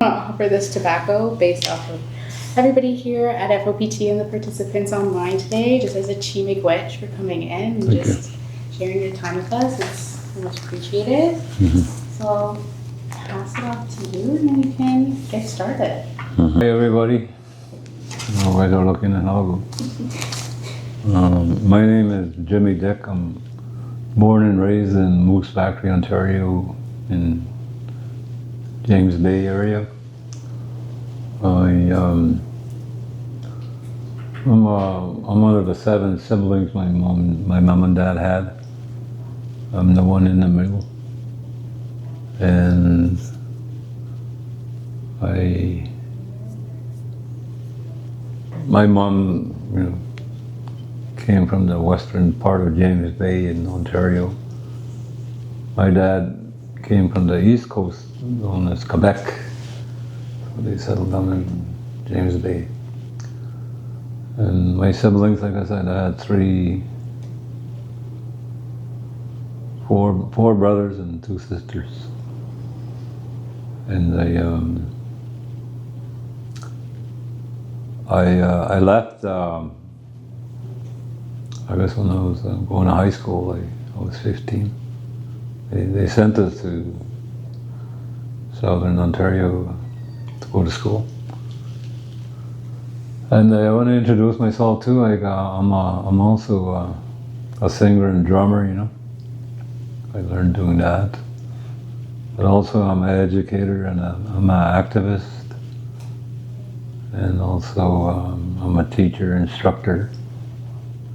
Offer this tobacco based off of everybody here at FOPT and the participants online today, just as a chi miigwech for coming in and just sharing your time with us. It's much appreciated. So I'll pass it off to you and then we can get started. Hey everybody. Why they're looking at logo. My name is Jimmy Dick. I'm born and raised in Moose Factory, Ontario, in James Bay area. I'm one of the 7 siblings my mom and dad had. I'm the one in the middle, and my mom, came from the western part of James Bay in Ontario. My dad came from the east coast, known as Quebec. So they settled down in James Bay. And my siblings, like I said, I had four brothers and 2 sisters. And I left, I guess when I was going to high school, I was 15. They sent us to Southern Ontario to go to school. And I want to introduce myself too. I'm also a singer and drummer, I learned doing that. But also I'm an educator and I'm an activist. And also I'm a teacher, instructor.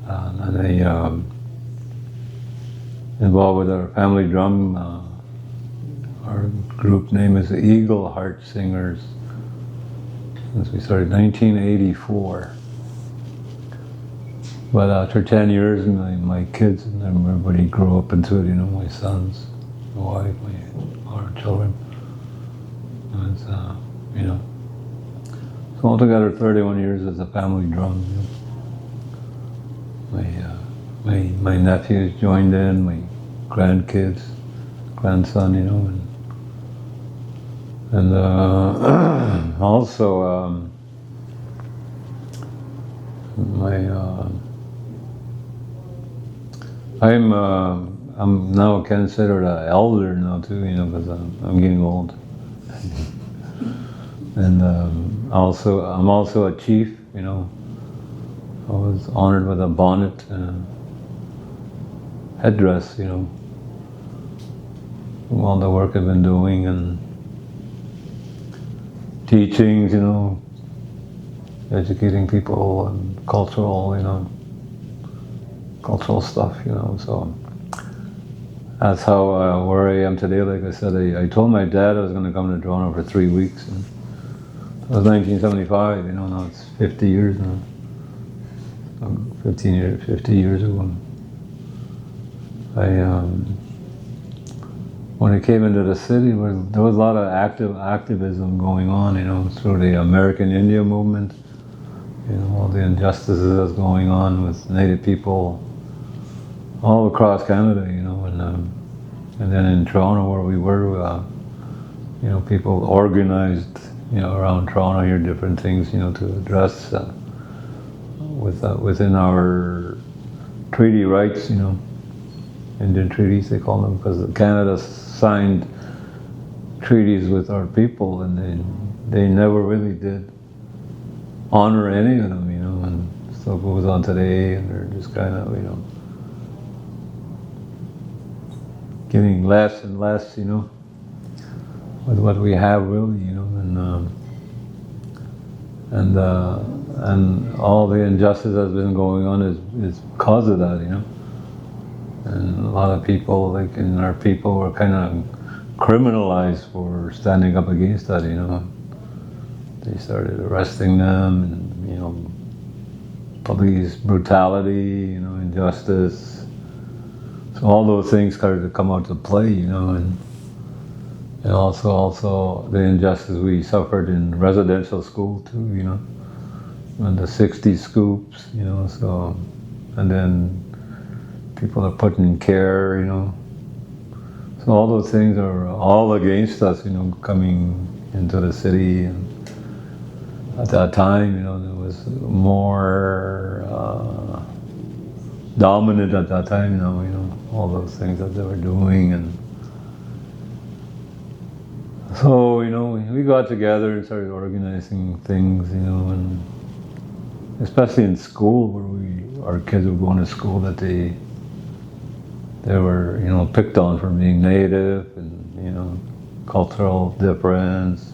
And I involved with our family drum. Our group name is the Eagle Heart Singers. Since we started 1984. But after 10 years, my kids and everybody grew up into it, my sons, my wife, our children. And it's, so altogether 31 years as a family drum. My nephews joined in, my grandkids, grandson, and also I'm now considered an elder now too, because I'm getting old. And I'm also a chief, I was honored with a bonnet, headdress, all the work I've been doing and teachings, educating people and cultural stuff, so that's how where I am today. Like I said, I told my dad I was going to come to Toronto for 3 weeks, and it was 1975, now it's 50 years now. 50 years ago. When I came into the city, there was a lot of activism going on, through the American India movement, all the injustices that's going on with Native people all across Canada, and then in Toronto where we were, people organized, around Toronto here, different things, to address within our treaty rights, Indian treaties they call them, because Canada signed treaties with our people, and they never really did honor any of them, and still goes on today, and they're just kind of, getting less and less, with what we have really, and all the injustice that's been going on is because of that, And a lot of people, in our people, were kind of criminalized for standing up against that, They started arresting them, and, police brutality, injustice. So all those things started to come out to play, and also the injustice we suffered in residential school too, and the 60s scoops, so, and then people are put in care, So all those things are all against us, coming, into the city. And at that time, you know, there was more dominant at that time, you know, all those things that they were doing. And so, you know, we got together and started organizing things, you know, and especially in school where our kids were going to school, that they were, you know, picked on for being native and, you know, cultural difference.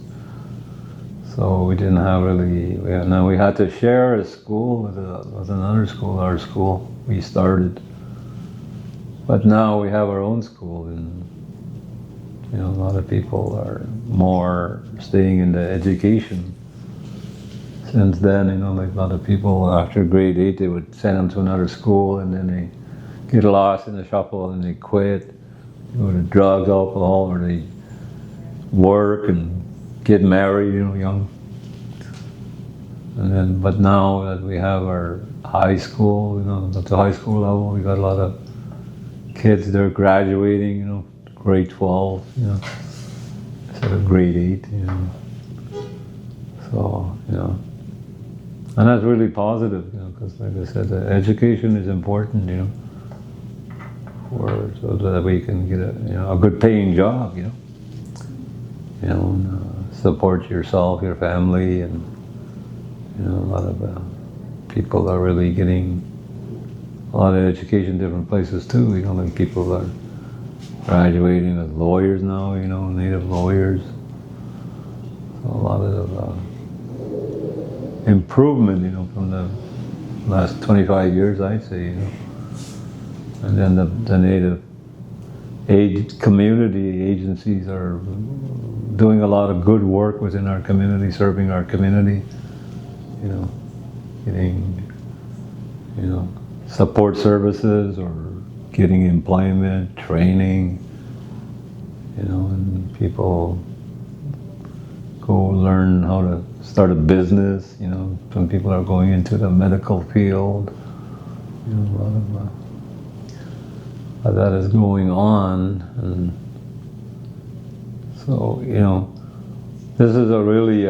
So we didn't have really, we had to share a school with another school, our school we started. But now we have our own school, and, you know, a lot of people are more staying in the education. Since then, you know, like a lot of people after grade 8, they would send them to another school, and then they get lost in the shuffle and they quit, go to drugs, alcohol, or they work and get married, you know, young. And then, but now that we have our high school, you know, at the high school level, we got a lot of kids, they're graduating, you know, grade 12, you know, instead of grade 8, you know. So, you know, and that's really positive, you know, because like I said, education is important, you know, so that we can get a good paying job, you know, and, support yourself, your family, and, you know, a lot of people are really getting a lot of education in different places too, you know, like people are graduating as lawyers now, you know, native lawyers. So a lot of improvement, you know, from the last 25 years, I'd say, you know. And then the native community agencies are doing a lot of good work within our community, serving our community, you know, getting, you know, support services or getting employment, training, you know, and people go learn how to start a business, you know, some people are going into the medical field, you know, a lot of that is going on. And so, you know, this is a really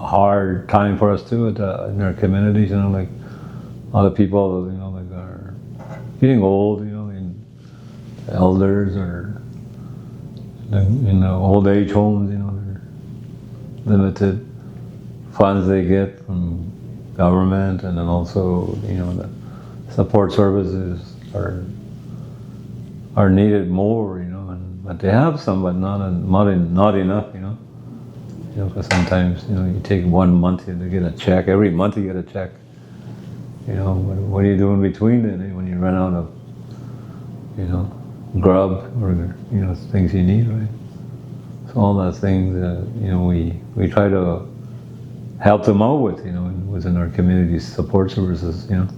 hard time for us too in our communities, you know, like a lot of people, you know, like are getting old, you know, in elders or in the old age homes, you know, they're limited funds they get from government, and then also, you know, the support services are needed more, you know, but they have some, but not enough, you know. You know, because sometimes, you know, you take 1 month to get a check. Every month you get a check. You know, what do you do in between then when you run out of, you know, grub or, you know, things you need, right? So all those things, you know, we try to help them out with, you know, within our community support services, you know.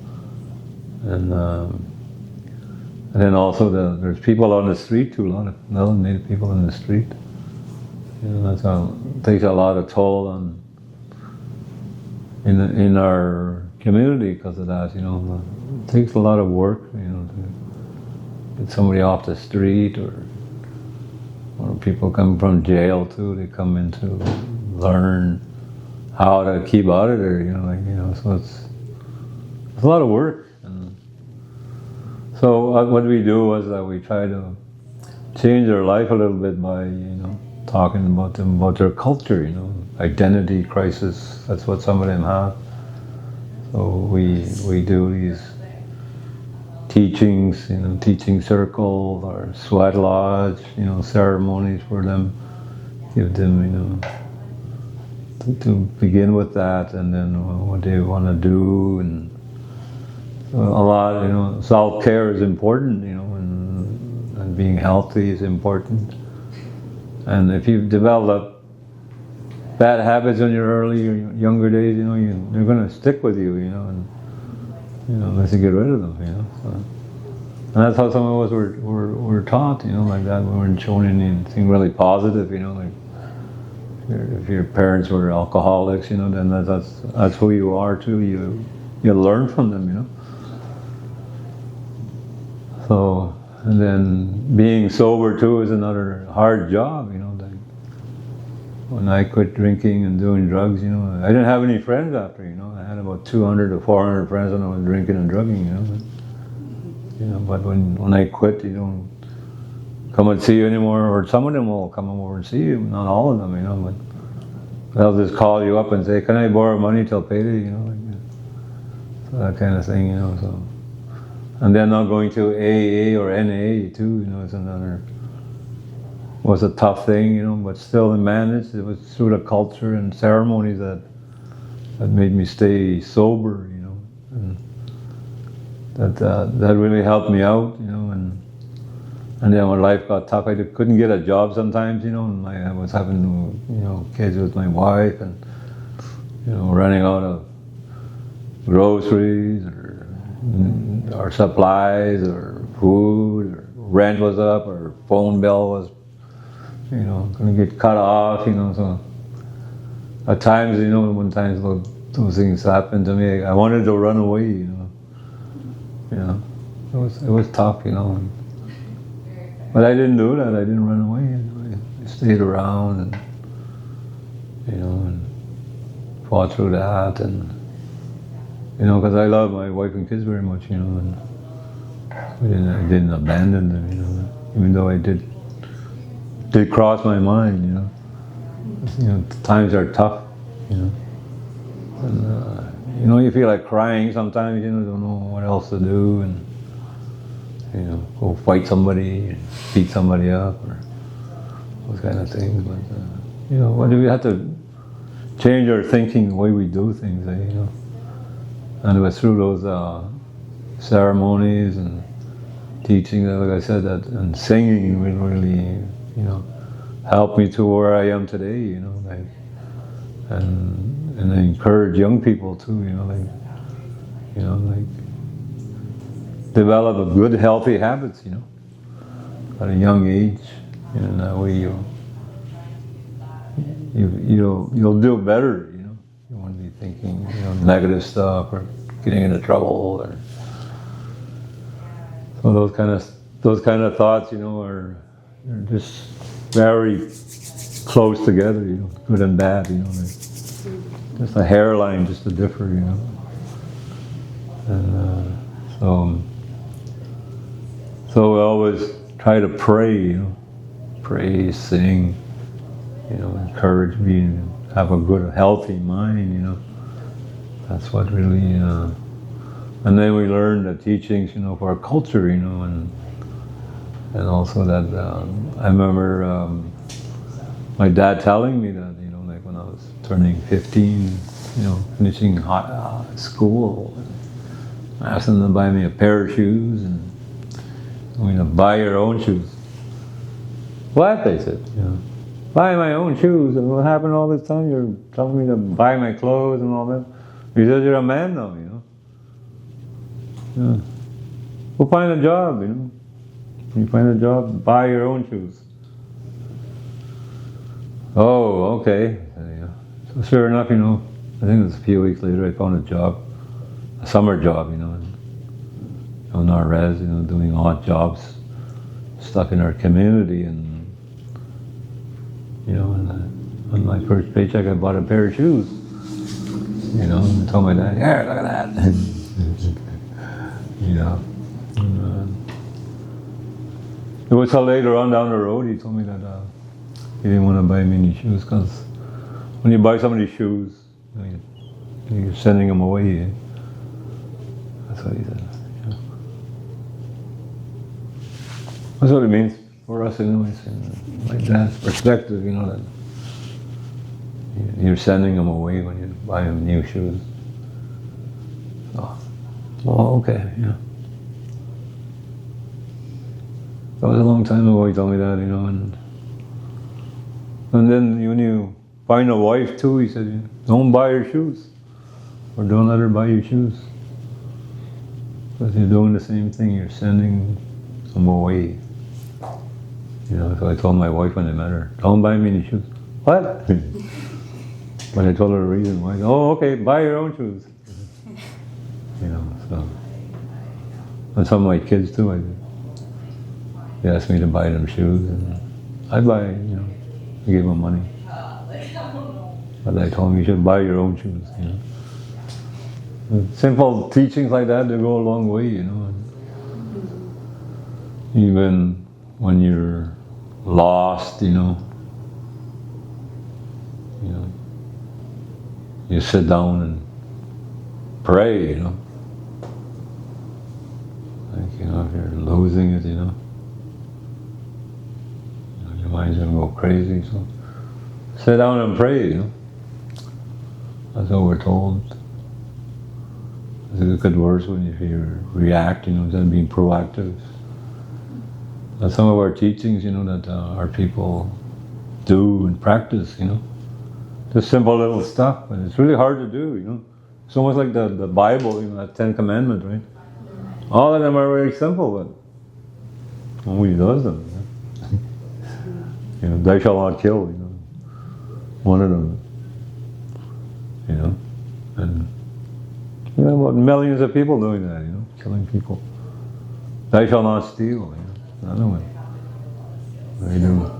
And then also there's people on the street too, a lot of native people on the street. You know, it takes a lot of toll in our community because of that. You know, it takes a lot of work. You know, to get somebody off the street, or people come from jail too. They come in to learn how to keep out of there. You know, like, you know, so it's a lot of work. And so what we do was that we try to change their life a little bit by, you know, talking about them, about their culture, you know, identity crisis. That's what some of them have. So we do these teachings, you know, teaching circles or sweat lodge, you know, ceremonies for them. Give them, you know, to begin with that, and then what they want to do, and a lot, you know, self-care is important, you know, and being healthy is important. And if you develop bad habits in your younger days, you know, they're going to stick with you, you know, and, you know, unless you get rid of them, you know. So, and that's how some of us were taught, you know, like that. We weren't shown anything really positive, you know, like if your parents were alcoholics, you know, then that's who you are too. You learn from them, you know. So, And then being sober too is another hard job, you know. Like when I quit drinking and doing drugs, you know, I didn't have any friends after, you know. I had about 200 to 400 friends when I was drinking and drugging, you know. But when I quit, you don't come and see you anymore, or some of them will come over and see you, not all of them, you know. But they'll just call you up and say, "Can I borrow money till payday?" You know, like so that kind of thing, you know. So. And then not going to AA or NA too, you know, was a tough thing, you know, but still I managed. It was through the culture and ceremonies that made me stay sober, you know, and that really helped me out, you know, and then when life got tough, I couldn't get a job sometimes, you know, and I was having, you know, kids with my wife and, you know, running out of groceries or supplies or food, or rent was up, or phone bill was, you know, going to get cut off, you know. So at times, you know, when times those things happened to me, I wanted to run away, you know. You know, it was tough, you know. But I didn't do that. I didn't run away. You know. I stayed around and, you know, and fought through that, and you know, because I love my wife and kids very much, you know, and I didn't abandon them, you know, even though I did cross my mind, you know. You know, times are tough, you know, and you know, you feel like crying sometimes, you know, don't know what else to do, and you know, go fight somebody, beat somebody up, or those kind of things. But you know, we have to change our thinking, the way we do things, you know. And it was through those ceremonies and teaching, like I said, that and singing really, you know, helped me to where I am today, you know, like, and I encourage young people too, you know, like develop a good, healthy habits, you know, at a young age, you know, that way you'll do better, you know. You won't be thinking, you know, negative stuff or getting into trouble, or so those kind of thoughts, you know, are just very close together, you know, good and bad, you know, just a hairline, just to differ, you know, and so we always try to pray, you know, pray, sing, you know, encourage me, have a good, healthy mind, you know. That's what really, and then we learn the teachings, you know, for our culture, you know, and also that I remember my dad telling me that, you know, like when I was turning 15, you know, finishing school, and asked them to buy me a pair of shoes, and you know, buy your own shoes. What? They said, you know, buy my own shoes. And what happened all this time? You're telling me to buy my clothes and all that. He says, you're a man now, you know. Yeah. Go find a job, you know. When you find a job, buy your own shoes. Oh, okay. Yeah. So sure enough, you know, I think it was a few weeks later I found a job, a summer job, you know, on our res, you know, doing odd jobs, stuck in our community, and you know, and on my first paycheck I bought a pair of shoes. You know, and told my dad, "Yeah, look at that." You know, it was till later on down the road he told me that he didn't want to buy me any shoes, because when you buy somebody shoes, you know, you're sending them away. Eh? That's what he said. You know. That's what it means for us, anyways. In my dad's perspective, you know, that you're sending them away when you buy them new shoes. So, oh, okay, yeah. That was a long time ago he told me that, you know, and then when you find a wife too, he said, don't buy her shoes, or don't let her buy your shoes, because you're doing the same thing, you're sending them away. You know, so I told my wife when I met her, don't buy me any shoes. What? But I told her the reason why. Oh, okay, buy your own shoes. You know, so. And some of my kids too, I did. They asked me to buy them shoes, and I'd buy, you know, I gave them money. But I told them you should buy your own shoes, you know. Simple teachings like that, they go a long way, you know. Even when you're lost, you know, you sit down and pray, you know. Like, you know, if you're losing it, you know, your mind's gonna go crazy, so sit down and pray, you know. That's what we're told. It's a good verse when you react, you know, instead of being proactive. That's some of our teachings, you know, that our people do and practice, you know. Just simple little stuff, but it's really hard to do, you know. It's almost like the Bible, you know, that 10 Commandments, right? All of them are very simple, but nobody does them. You know, thou shalt not kill, you know. One of them, you know. And you know, about millions of people doing that, you know, killing people. Thou shalt not steal, you know. Another one. They do.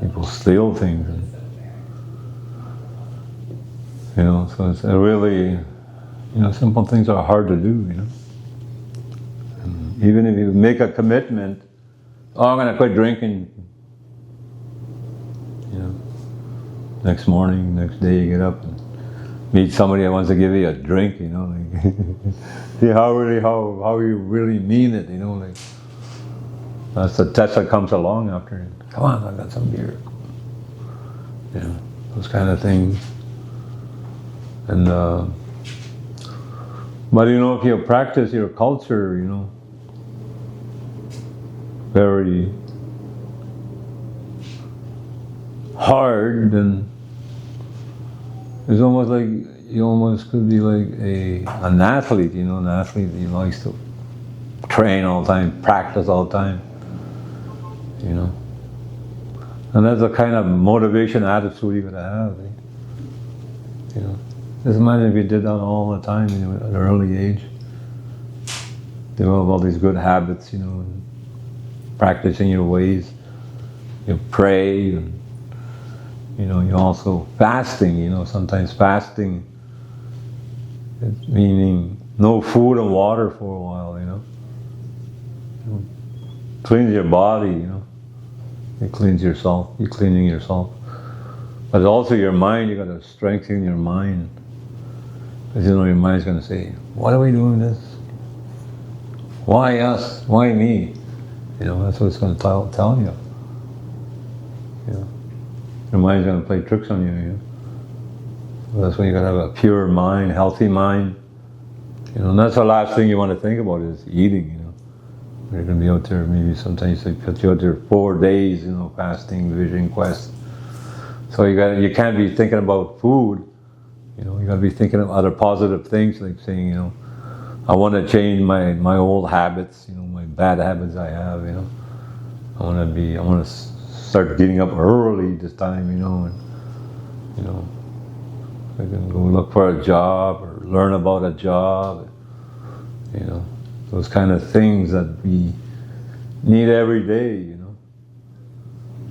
People steal things. And, you know, so it's really, you know, simple things are hard to do, you know. And even if you make a commitment, oh, I'm going to quit drinking, you know, next morning, next day you get up and meet somebody that wants to give you a drink, you know, like, see how you really mean it, you know, like, that's the test that comes along after, come on, I got some beer, you know, those kind of things. And, but you know, if you practice your culture, you know, very hard, then it's almost like, you almost could be like an athlete, you know, an athlete that likes to train all the time, practice all the time, you know. And that's the kind of motivation attitude you gotta have, eh? You know. Just imagine if you did that all the time, you know, at an early age. Develop all these good habits, you know, and practicing your ways. You pray, and you know, you also fasting, you know, sometimes fasting, it's meaning no food and water for a while, you know. Cleans your body, you know. It cleans yourself, you're cleaning yourself. But also your mind, you gotta strengthen your mind. Because you know, your mind's gonna say, why are we doing this? Why us? Why me? You know, that's what it's gonna tell you. You know. Your mind's going to play tricks on you, you know. So that's when you got to have a pure mind, healthy mind. You know, and that's the last thing you want to think about is eating, you know. You're going to be out there, maybe sometimes they put you out there 4 days, you know, fasting, vision quest. So you can't be thinking about food, you know. You got to be thinking of other positive things, like saying, you know, I want to change my old habits, you know, my bad habits I have, you know. I want to start getting up early this time, you know, and, you know, I can go look for a job or learn about a job, you know, those kind of things that we need every day, you know.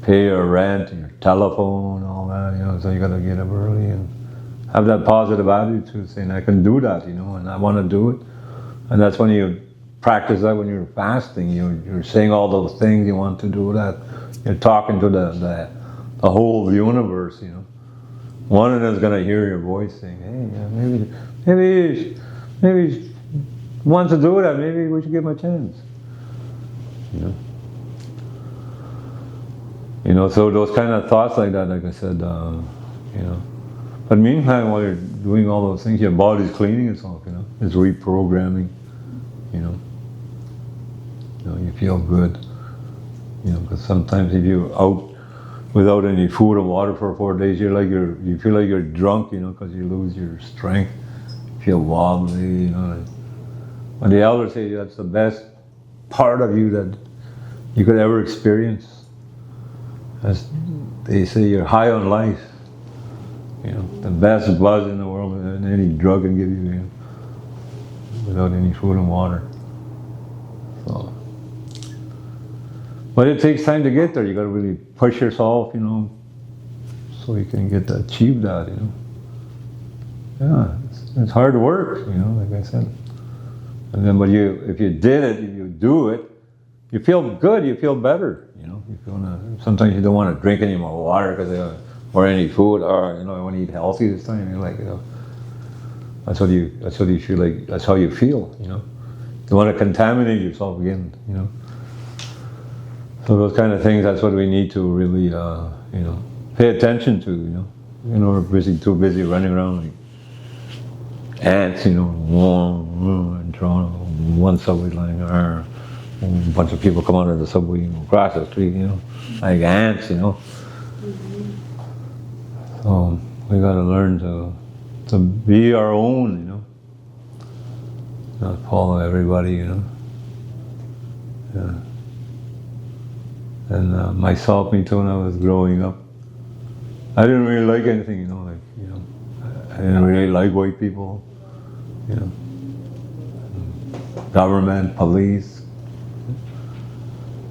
Pay your rent, your telephone, all that, you know, so you gotta get up early and have that positive attitude saying, I can do that, you know, and I want to do it. And that's when you practice that when you're fasting, you're saying all those things you want to do that. You're talking to the whole universe, you know. One of them is going to hear your voice saying, hey, maybe wants to do that, maybe we should give him a chance. You know, so those kind of thoughts like that, like I said, you know. But meantime, while you're doing all those things, your body's cleaning itself, you know. It's reprogramming, you know. You know, you feel good. You know, because sometimes if you're out without any food or water for 4 days, you feel like you're drunk, you know, because you lose your strength, you feel wobbly, you know. When the elders say that's the best part of you that you could ever experience, as they say, you're high on life. You know, the best buzz in the world that any drug can give you, you know, without any food and water. So. But it takes time to get there. You got to really push yourself, you know, so you can get to achieve that, you know. Yeah, it's hard work, you know, like I said. And then, but if you did it, if you do it, you feel good. You feel better, you know. You feel sometimes you don't want to drink any more water or any food, or you know, I want to eat healthy this time. You're like, you know, that's what you feel like. That's how you feel, you know. You want to contaminate yourself again, you know. So those kind of things, that's what we need to really, you know, pay attention to, you know. You know, we're too busy running around like ants, you know, in Toronto, one subway line, or a bunch of people come out of the subway and across the street, you know, like ants, you know. So we got to learn to be our own, you know, not follow everybody, you know. Yeah. And myself, me too, when I was growing up, I didn't really like anything, you know, like, you know, I didn't really like white people, you know, government, police,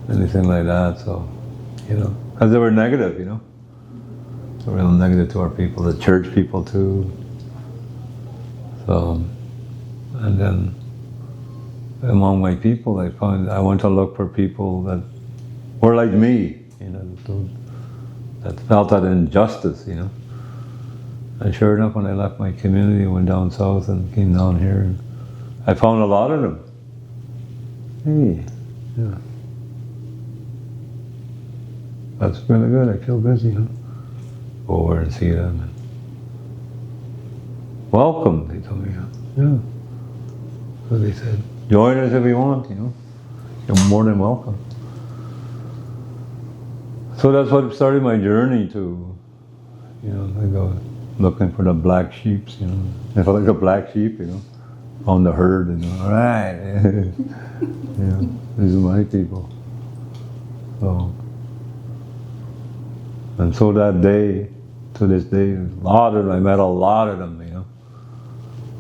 anything like that, so, you know, because they were negative, you know, they were real negative to our people, the church people too, so, and then among my people, I went to look for people that were like me, you know, that felt that injustice, you know. And sure enough, when I left my community, I went down south and came down here, and I found a lot of them. Hey, yeah. That's really good, I feel busy, you know. Go over and see them. And welcome, they told me, yeah. So they said, join us if you want, you know. You're more than welcome. So that's what started my journey to, you know, I go looking for the black sheep, you know. If I like a black sheep, you know, on the herd, and all right, you know, these are my people. So, and so that day, to this day, I met a lot of them, you know.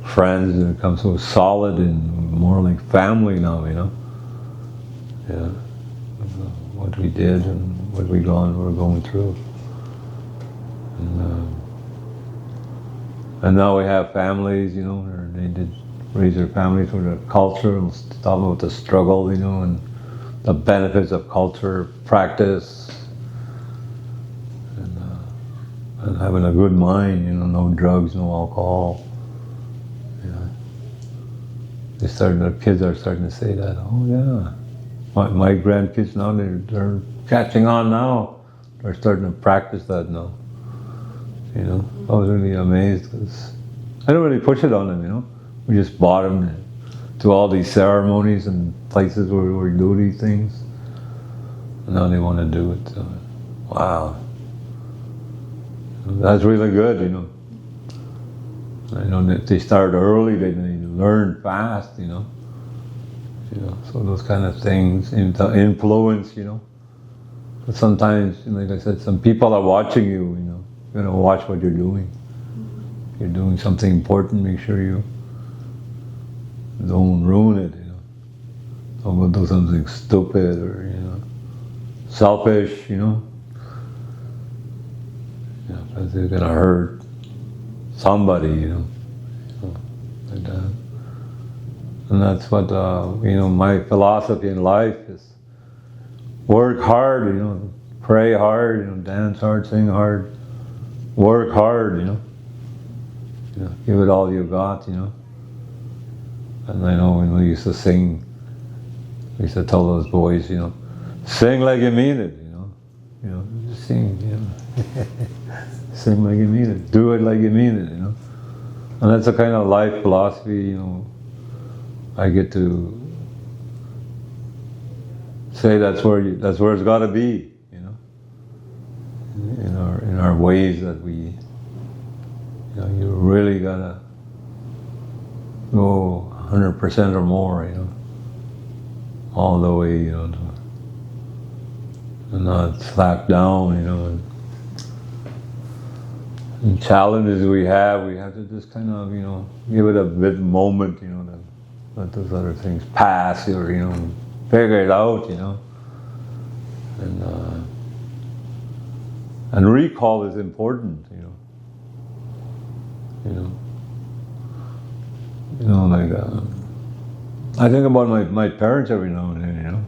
Friends that become so solid and more like family now, you know. Yeah, what we did and what we're going through. And now we have families, you know, or they did raise their families for the culture and talk about the struggle, you know, and the benefits of culture, practice, and having a good mind, you know, no drugs, no alcohol. You know. Their kids are starting to say that, oh yeah. My grandkids now, they're catching on now. They're starting to practice that now. You know, I was really amazed because I don't really push it on them, you know. We just brought them to all these ceremonies and places where we do these things. And now they want to do it. So, wow. That's really good, you know. I know that they start early, they learn fast, you know. You know, so those kind of things influence, you know. But sometimes, like I said, some people are watching you, you know. You gotta watch what you're doing. If you're doing something important, make sure you don't ruin it, you know. Don't go do something stupid or, you know, selfish, you know. You know, because it's gonna hurt somebody, you know like that. And that's what, you know, my philosophy in life is work hard, you know, pray hard, you know, dance hard, sing hard, work hard, you know, give it all you got, you know. And I know when we used to sing, we used to tell those boys, you know, sing like you mean it, you know, just sing, you know, sing like you mean it, do it like you mean it, you know. And that's the kind of life philosophy, you know, I get to say that's where it's got to be, you know, in our ways that we, you know, you really gotta go 100% or more, you know, all the way, you know, and not slack down, you know. And challenges we have to just kind of, you know, give it a bit moment, you know, to let those other things pass, or, you know, figure it out, you know. And recall is important, you know. Like I think about my parents every now and then, you know.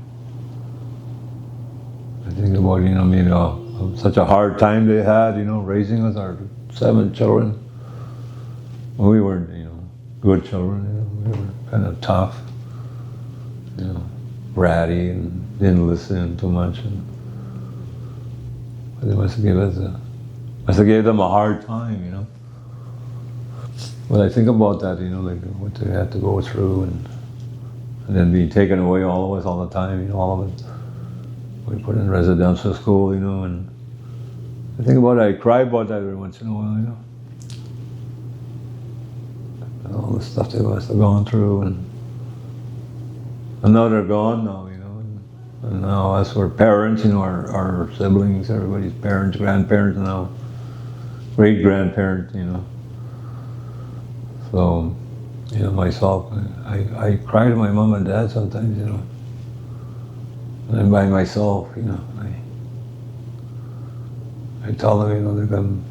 I think about, you know, maybe such a hard time they had, you know, raising us, our 7 children. We weren't, you know, good children, you know. We were kind of tough, you know, ratty, and didn't listen too much. But they must have gave them a hard time, you know. But I think about that, you know, like what they had to go through, and then being taken away, all of us, all the time, you know, all of it. We put in residential school, you know, and I think about it, I cry about that every once in a while, you know. And all the stuff they must have gone through, and now they're gone now, you know, and now us, we're parents, you know, our siblings, everybody's parents, grandparents now, great-grandparents, you know. So, you know, myself, I cry to my mom and dad sometimes, you know. And I'm by myself, you know. I tell them, you know, that I'm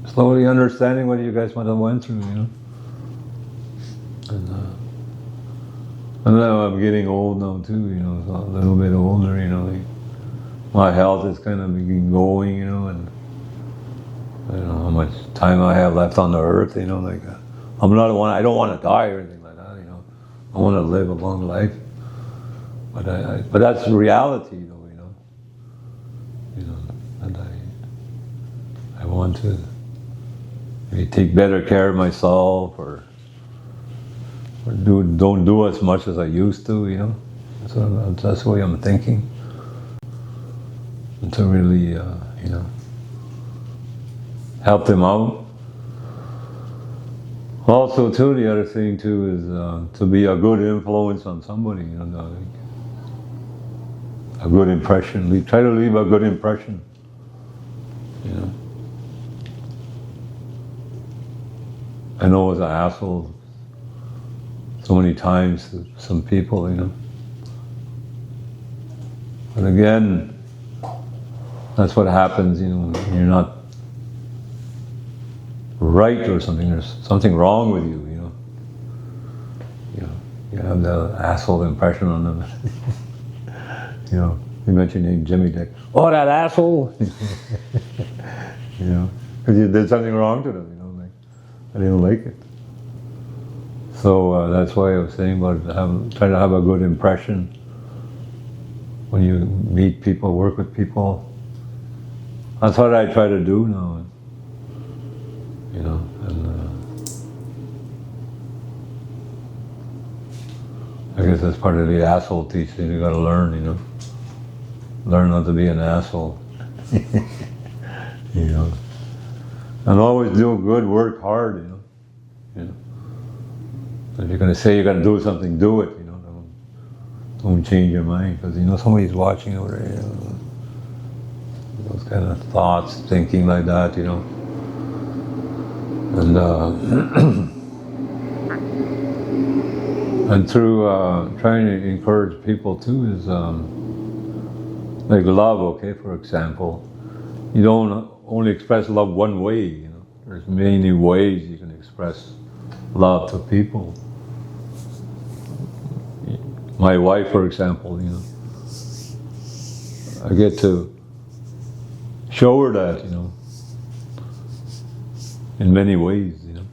slowly understanding what you guys might have went through, you know. And now I'm getting old now too, you know, so a little bit older, you know. Like my health is kind of beginning going, you know, and I don't know how much time I have left on the earth, you know, like I don't want to die or anything like that, you know. I want to live a long life. But that's reality, though, you know. And I want to maybe take better care of myself, or don't do as much as I used to, you know. That's the way I'm thinking. And to really, you know, help them out. Also, too, the other thing too is to be a good influence on somebody, you know. A good impression. We try to leave a good impression, you know. I know I was an asshole so many times to some people, you know. But again, that's what happens, you know, when you're not right or something. There's something wrong with you, you know. You have the asshole impression on them. You know, you mentioned your name, Jimmy Dick. Oh, that asshole! You know, because you did something wrong to them, you know, like, I didn't like it. So that's why I was saying about trying to have a good impression when you meet people, work with people. That's what I try to do now, you know, and I guess that's part of the asshole teaching. You got to learn, you know. Learn not to be an asshole. You know. And always do good, work hard, you know. If you're going to say you're going to do something, do it, you know. Don't change your mind, because, you know, somebody's watching over there, you know. Those kind of thoughts, thinking like that, you know. And and through trying to encourage people too is like love, okay, for example. You don't only express love one way, you know. There's many ways you can express love to people. My wife, for example, you know, I get to show her that, you know, in many ways, you know.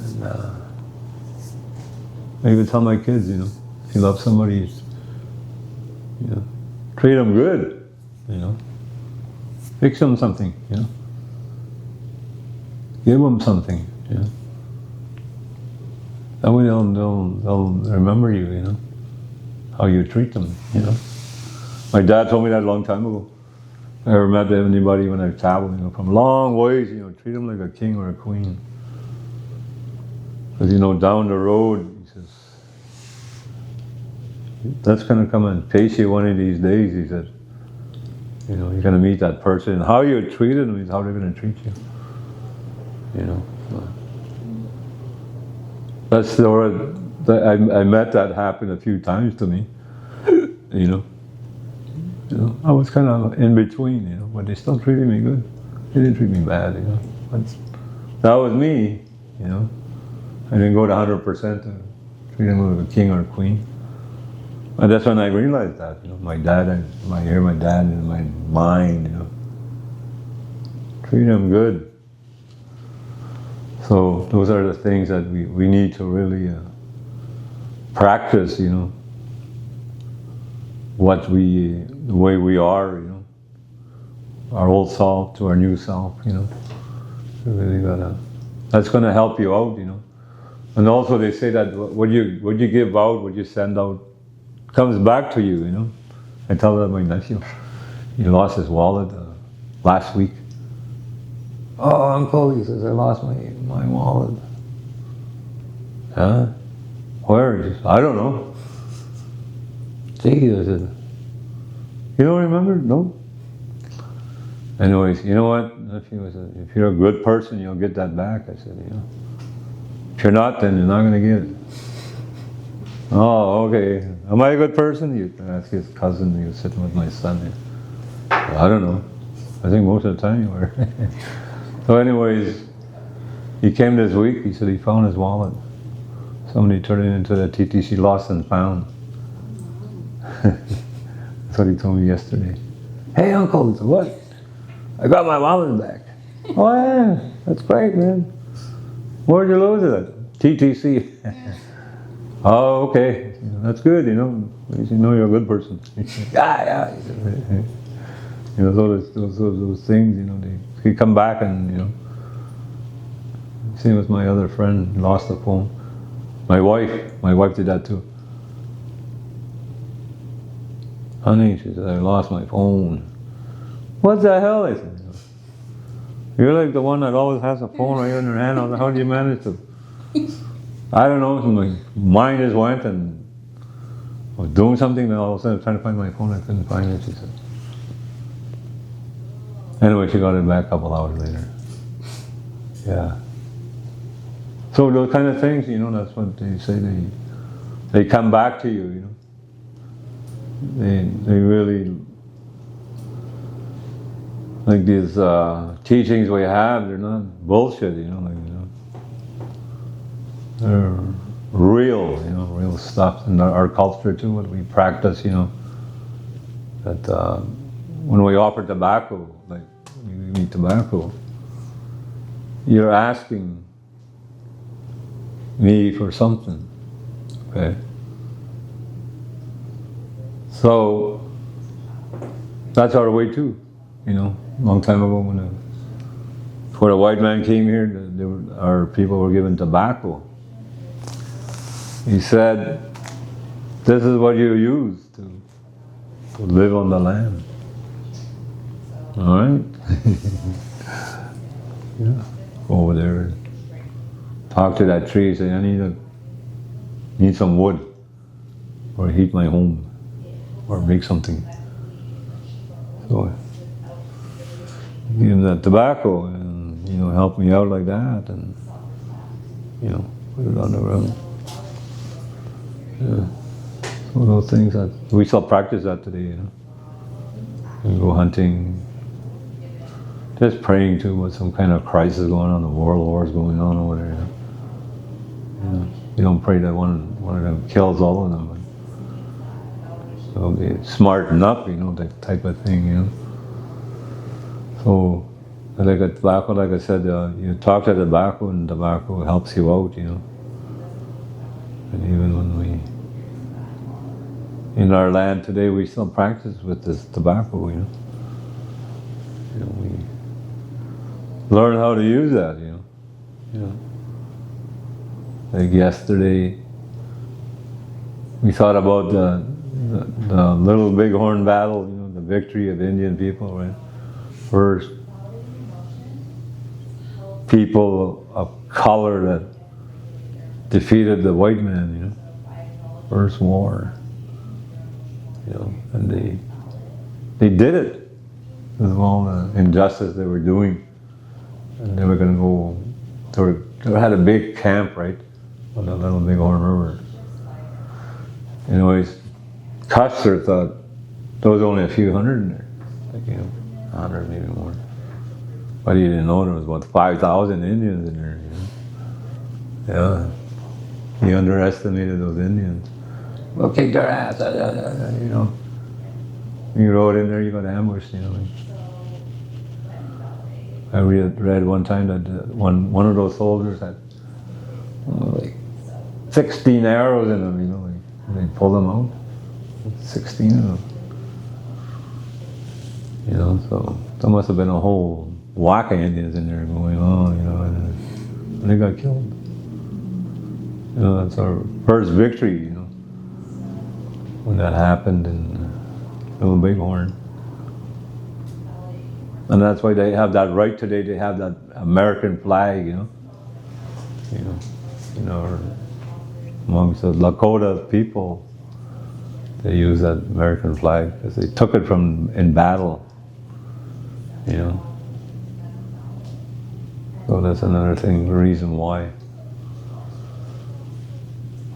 And I even tell my kids, you know, if you love somebody, you know, treat them good, you know. Fix them something, you know. Give them something, you know. That way they'll remember you, you know, how you treat them, you know. My dad told me that a long time ago. If I ever met anybody when I traveled, you know, from long ways, you know, treat them like a king or a queen. Because, you know, down the road, he says, that's going to come and face you one of these days, he said. You know, you're going to meet that person. How you treated them is how they're going to treat you. You know. That's the word. I met that happen a few times to me. You know. you know, I was kind of in between, you know, but they still treated me good. They didn't treat me bad, you know. But that was me, you know. I didn't go to 100% to treat them like a king or a queen. And that's when I realized that, you know, my dad, I hear my dad in my mind, you know. Treat him good. So those are the things that we need to really practice, you know. The way we are, you know. Our old self to our new self, you know. So really that's gonna help you out, you know. And also they say that what you give out, what you send out, comes back to you, you know. I tell that my nephew, he lost his wallet last week. Oh, Uncle, he says, I lost my wallet. Huh? Where? He says, I don't know. Gee, I said, you don't remember? No. Anyways, you know what, nephew, I said, if you're a good person, you'll get that back. I said, you know. If you're not, then you're not going to get it. Oh, okay. Am I a good person? You can ask his cousin. He was sitting with my son. I don't know. I think most of the time you were. So anyways, he came this week. He said he found his wallet. Somebody turned it into the TTC lost and found. That's what he told me yesterday. Hey, Uncle. He said, what? I got my wallet back. Oh, yeah. That's great, man. Where'd you lose it? TTC. Oh, okay. That's good, you know. At least you know you're a good person. Yeah. You know, those things, you know, they come back and, you know. Same with my other friend, lost the phone. My wife did that too. Honey, she said, I lost my phone. What the hell? I said, you're like the one that always has a phone right in her hand. How do you manage to? I don't know. My mind just went and I was doing something, and all of a sudden I was trying to find my phone. I couldn't find it, she said. Anyway, she got it back a couple hours later. Yeah. So those kind of things, you know, that's what they say. They come back to you, you know. They really, like these teachings we have, they're not bullshit, you know. Like, you know, they're real, you know, real stuff. And our culture too, what we practice, you know. That when we offer tobacco, like we eat tobacco, you're asking me for something, okay? So that's our way too, you know. A long time ago, before the white man came here, our people were given tobacco. He said, "This is what you use to live on the land." All right. Yeah. Go over there and talk to that tree. Say, I need some wood, or heat my home, or make something. So give him that tobacco, and you know, help me out like that, and you know, put it on the ground. Yeah. Some of those things that we still practice that today, you know. We go hunting. Just praying too with some kind of crisis going on, the world wars going on over there. You know, you don't pray that one of them kills all of them, but so they smarten up, you know, that type of thing, you know. So, like a tobacco, like I said, you talk to tobacco, and tobacco helps you out, you know. And even when in our land today, we still practice with this tobacco, you know. You know, we learn how to use that, you know. You know. Like yesterday, we thought about the Little Bighorn battle, you know, the victory of Indian people, right? First people of color that defeated the white man, you know. First war, you know, and they did it with all the injustice they were doing. And they were going to go, they had a big camp, right, on the Little Bighorn River. Anyways, Custer thought, There was only a few hundred in there, like, 100 maybe more. But he didn't know there was about 5,000 Indians in there. Yeah, he underestimated those Indians. Well, kick their ass, You rode in there, you got ambushed, I read one time that one of those soldiers had like 16 arrows in them, and they pulled them out. 16 of them. So there must have been a whole whack of Indians in there going on, and they got killed. That's our first victory, when that happened in Little Bighorn. And that's why they have that right today. They have that American flag, amongst the Lakota people, they use that American flag because they took it from in battle, So that's another thing, the reason why.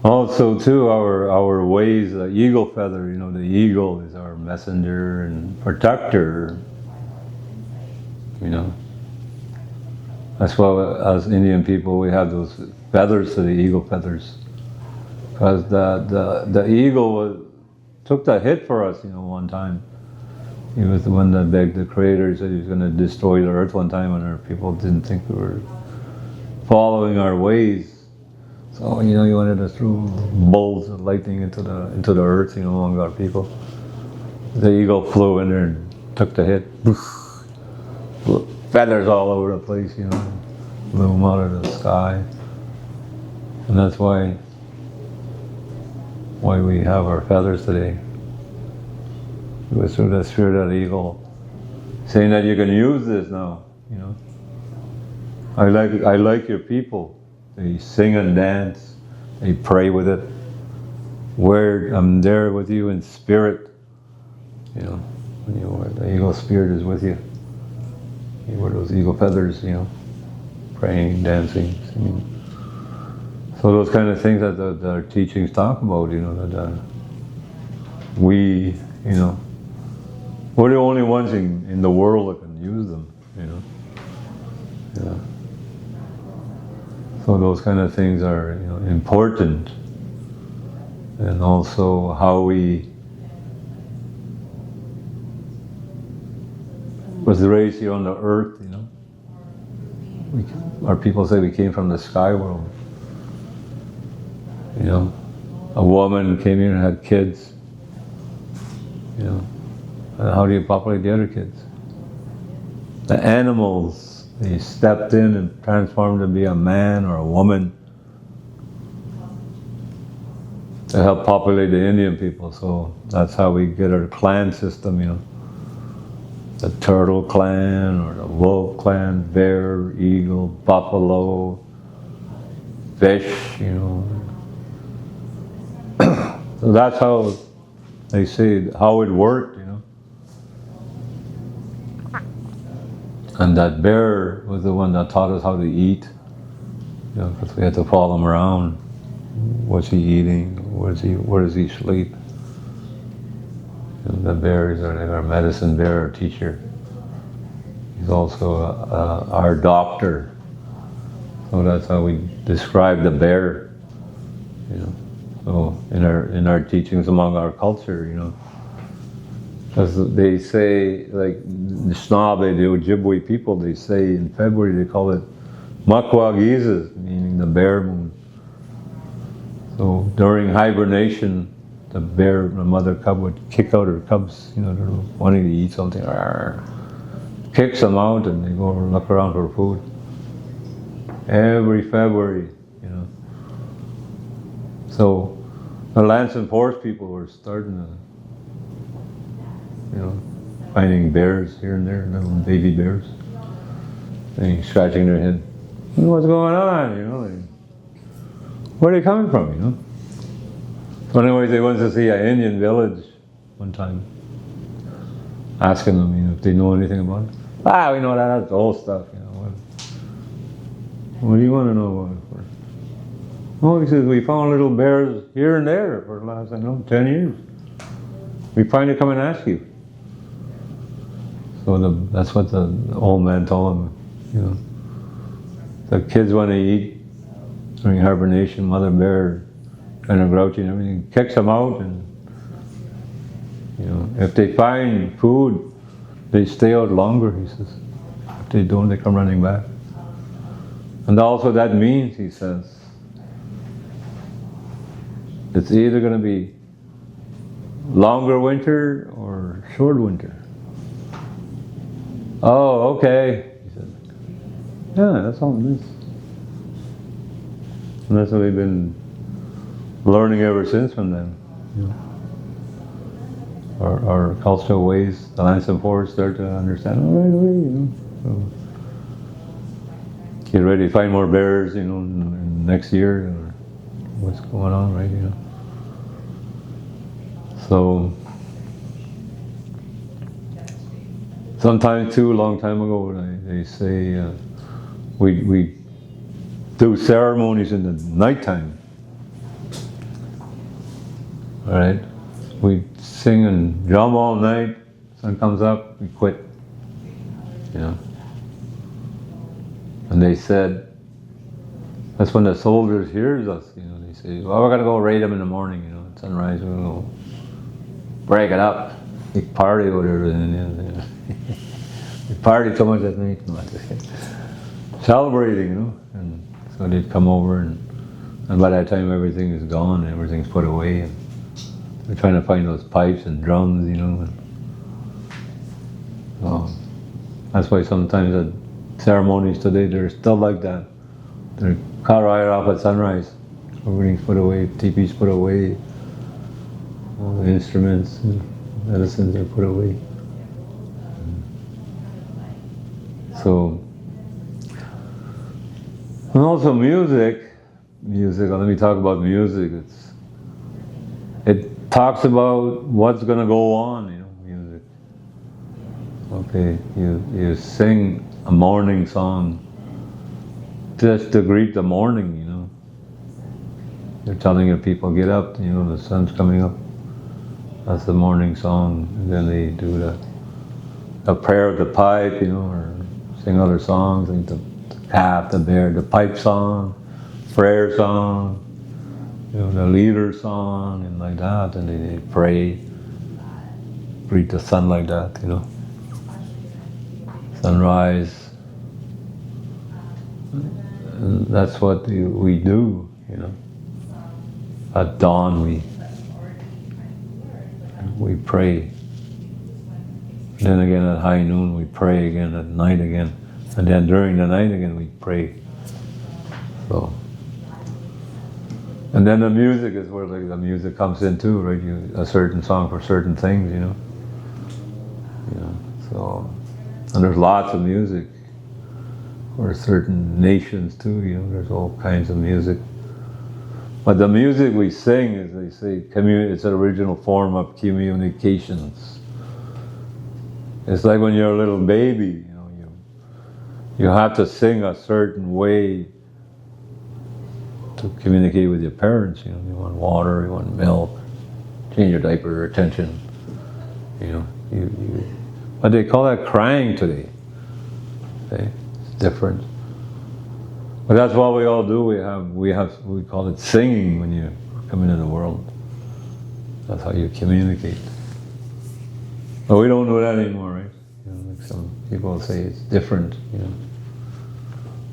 Also, too, our ways, the eagle feather, the eagle is our messenger and protector. That's why as Indian people we have those feathers to the eagle feathers, because the eagle took the hit for us, one time. He was the one that begged the Creator. He said he was going to destroy the earth one time, and our people didn't think we were following our ways. So he wanted to throw bolts of lightning into the earth, among our people. The eagle flew in there and took the hit. Feathers all over the place, blew them out of the sky. And that's why we have our feathers today. It was through the spirit of the eagle, saying that you can use this now, I like your people. They sing and dance, they pray with it. I'm there with you in spirit, when the eagle spirit is with you. You wear those eagle feathers, praying, dancing, singing. So those kind of things that our teachings talk about, that we, we're the only ones in the world that can use them, Yeah. So those kind of things are, important. And also how we was raised here on the earth, our people say we came from the sky world. A woman came here and had kids. And how do you populate the other kids? The animals, they stepped in and transformed to be a man or a woman to help populate the Indian people. So that's how we get our clan system, The turtle clan or the wolf clan, bear, eagle, buffalo, fish, So that's how they say how it worked, And that bear was the one that taught us how to eat, because we had to follow him around. What's he eating? Where does he sleep? The bear is our medicine bear, our teacher. He's also our doctor. So that's how we describe the bear. So in our teachings among our culture, because they say, like Nishanawbe, the Ojibwe people, they say in February they call it Makwagizes, meaning the bear moon. So during hibernation, the mother cub would kick out her cubs, they're wanting to eat something, kicks them out and they go and look around for food. Every February, So the Lance and Forest people were starting to, finding bears here and there, little baby bears, and scratching their head. What's going on, Where are they coming from, So anyways, they went to see an Indian village one time, asking them, if they know anything about it. We know that's old stuff, What do you want to know about it for? He says, we found little bears here and there for the last, 10 years. we finally come and ask you. So that's what the old man told him, you know. The kids when they eat during hibernation, Mother Bear kind of grouchy and everything, kicks them out, and you know, if they find food, they stay out longer, he says. If they don't, they come running back. And also that means, he says, it's either going to be longer winter or short winter. Oh, okay, he said. Yeah, that's all it is. And that's what we've been learning ever since from them. You know. Our cultural ways, the lands and forests start to understand right away, you know. So get ready to find more bears, you know, in next year, or what's going on, right, you know. So sometimes too, a long time ago, they say we do ceremonies in the nighttime. All right, we sing and drum all night. Sun comes up, we quit. You know. And they said that's when the soldiers hears us. You know, they say, "Well, we're gonna go raid them in the morning. You know, at sunrise, we're gonna go break it up, big party, whatever." And we party so much at night, celebrating, you know. And so they'd come over, and by that time everything is gone, and everything's put away, and they're trying to find those pipes and drums, you know. And so that's why sometimes the ceremonies today, they're still like that. They're cut right off at sunrise. Everything's put away, teepees put away, all the instruments and medicines are put away. So, and also music, let me talk about music. It talks about what's going to go on, you know, music. Okay, you sing a morning song just to greet the morning, you know. You're telling your people, get up, you know, the sun's coming up. That's the morning song. And then they do the prayer of the pipe, you know, or sing other songs, like the calf, the bear, the pipe song, prayer song, you know, the leader song, and like that. And they pray, greet the sun like that, you know. Sunrise. And that's what we do, you know. At dawn we pray. Then again at high noon we pray again, at night again. And then during the night again we pray. So. And then the music is where like the music comes in too, right? A certain song for certain things, you know. So, and there's lots of music for certain nations too, you know, there's all kinds of music. But the music we sing is, they say, it's an original form of communications. It's like when you're a little baby, you know, you have to sing a certain way to communicate with your parents, you know. You want water, you want milk, change your diaper, attention, you know. But they call that crying today. Okay? It's different. But that's what we all do. We call it singing when you come into the world. That's how you communicate. But we don't do that anymore, right? You know, like some people say it's different, you know.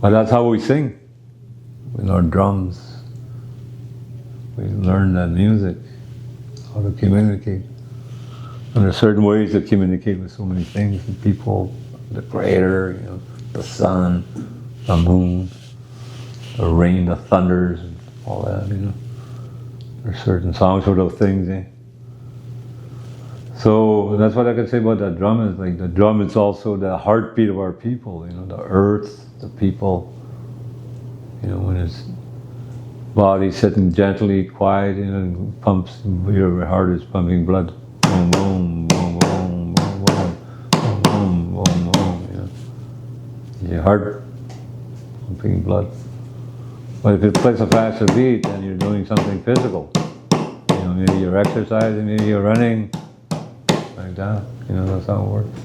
But that's how we sing. We learn drums. We learn that music, how to communicate. And there's certain ways to communicate with so many things, the people, the creator, you know, the sun, the moon, the rain, the thunders, and all that, you know. There's certain songs for those things, eh? So that's what I can say about that drum. Is like the drum is also the heartbeat of our people, you know, the earth, the people. You know, when its body sitting gently, quiet, you know, and pumps, your heart is pumping blood. Boom, boom, boom, boom, boom, boom, boom, boom, boom, boom, you know. Your heart pumping blood. But if it plays a faster beat, then you're doing something physical. You know, maybe you're exercising, maybe you're running, like that. You know, that's how it works.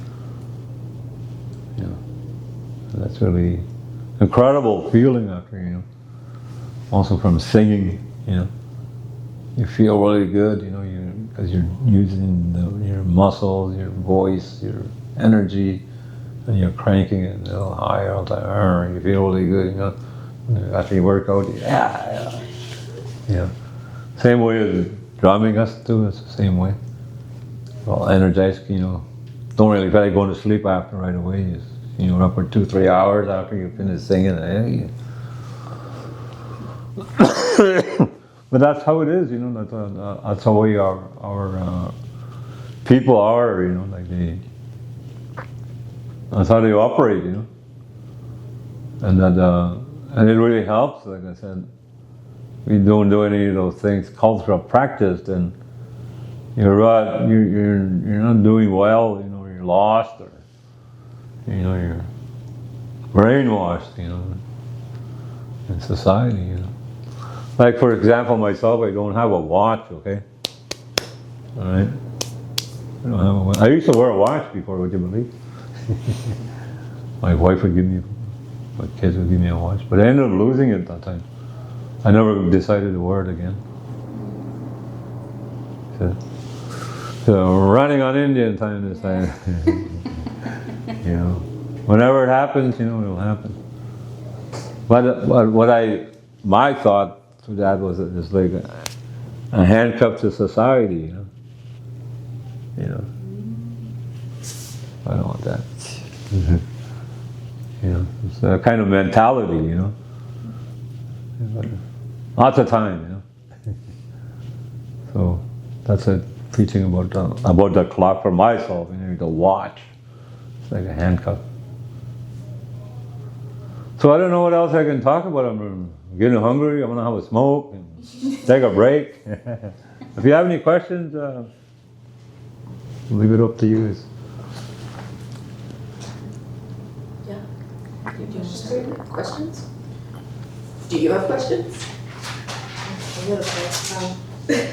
You know, and that's really incredible feeling after, you know. Also from singing, you know, you feel really good, you know, because you're using your muscles, your voice, your energy, and you're cranking it a little higher all the time. You feel really good, you know. After you work out, yeah. Same way as drumming us too. It's the same way. Well, energized, you know. Don't really feel like going to sleep after right away. You know, up for 2-3 hours after you finish singing. Hey. But that's how it is, you know. That's how our people are, you know. Like that's how they operate, you know. And it really helps. Like I said, we don't do any of those things, cultural practice, then you're not doing well. You know, you're lost, or you know, you're brainwashed. You know, in society. You know. Like, for example, myself, I don't have a watch, okay? All right? I don't have a watch. I used to wear a watch before, would you believe? My wife would give me, my kids would give me a watch. But I ended up losing it that time. I never decided to wear it again. So running on Indian time this time. You know, whenever it happens, you know, it'll happen. But my thought to that was it's like a handcuff to society, you know. You know, I don't want that. You know, it's a kind of mentality, you know. Lots of time, you know. So that's it. Preaching about the clock for myself, you know, the watch. It's like a handcuff. So I don't know what else I can talk about. I'm getting hungry. I'm gonna have a smoke and take a break. If you have any questions, leave it up to you. Yeah. Do you want to start with questions? Do you have questions? A little bit.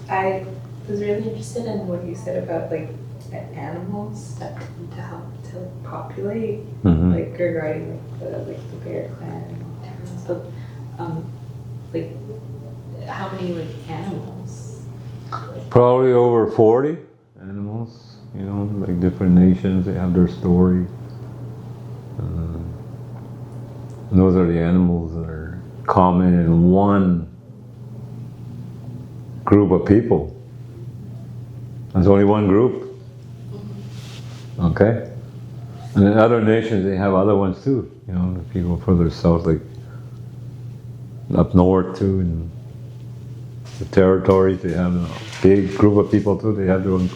I was really interested in what you said about like animals that come to help to populate, like regarding like the bear clan and towns. So, like how many like animals? Probably over 40 animals. You know, like different nations. They have their story. And those are the animals that are common in one group of people. There's only one group. Okay? And in other nations, they have other ones too. You know, the people further south, like up north too, in the territories, they have a big group of people too. They have their own,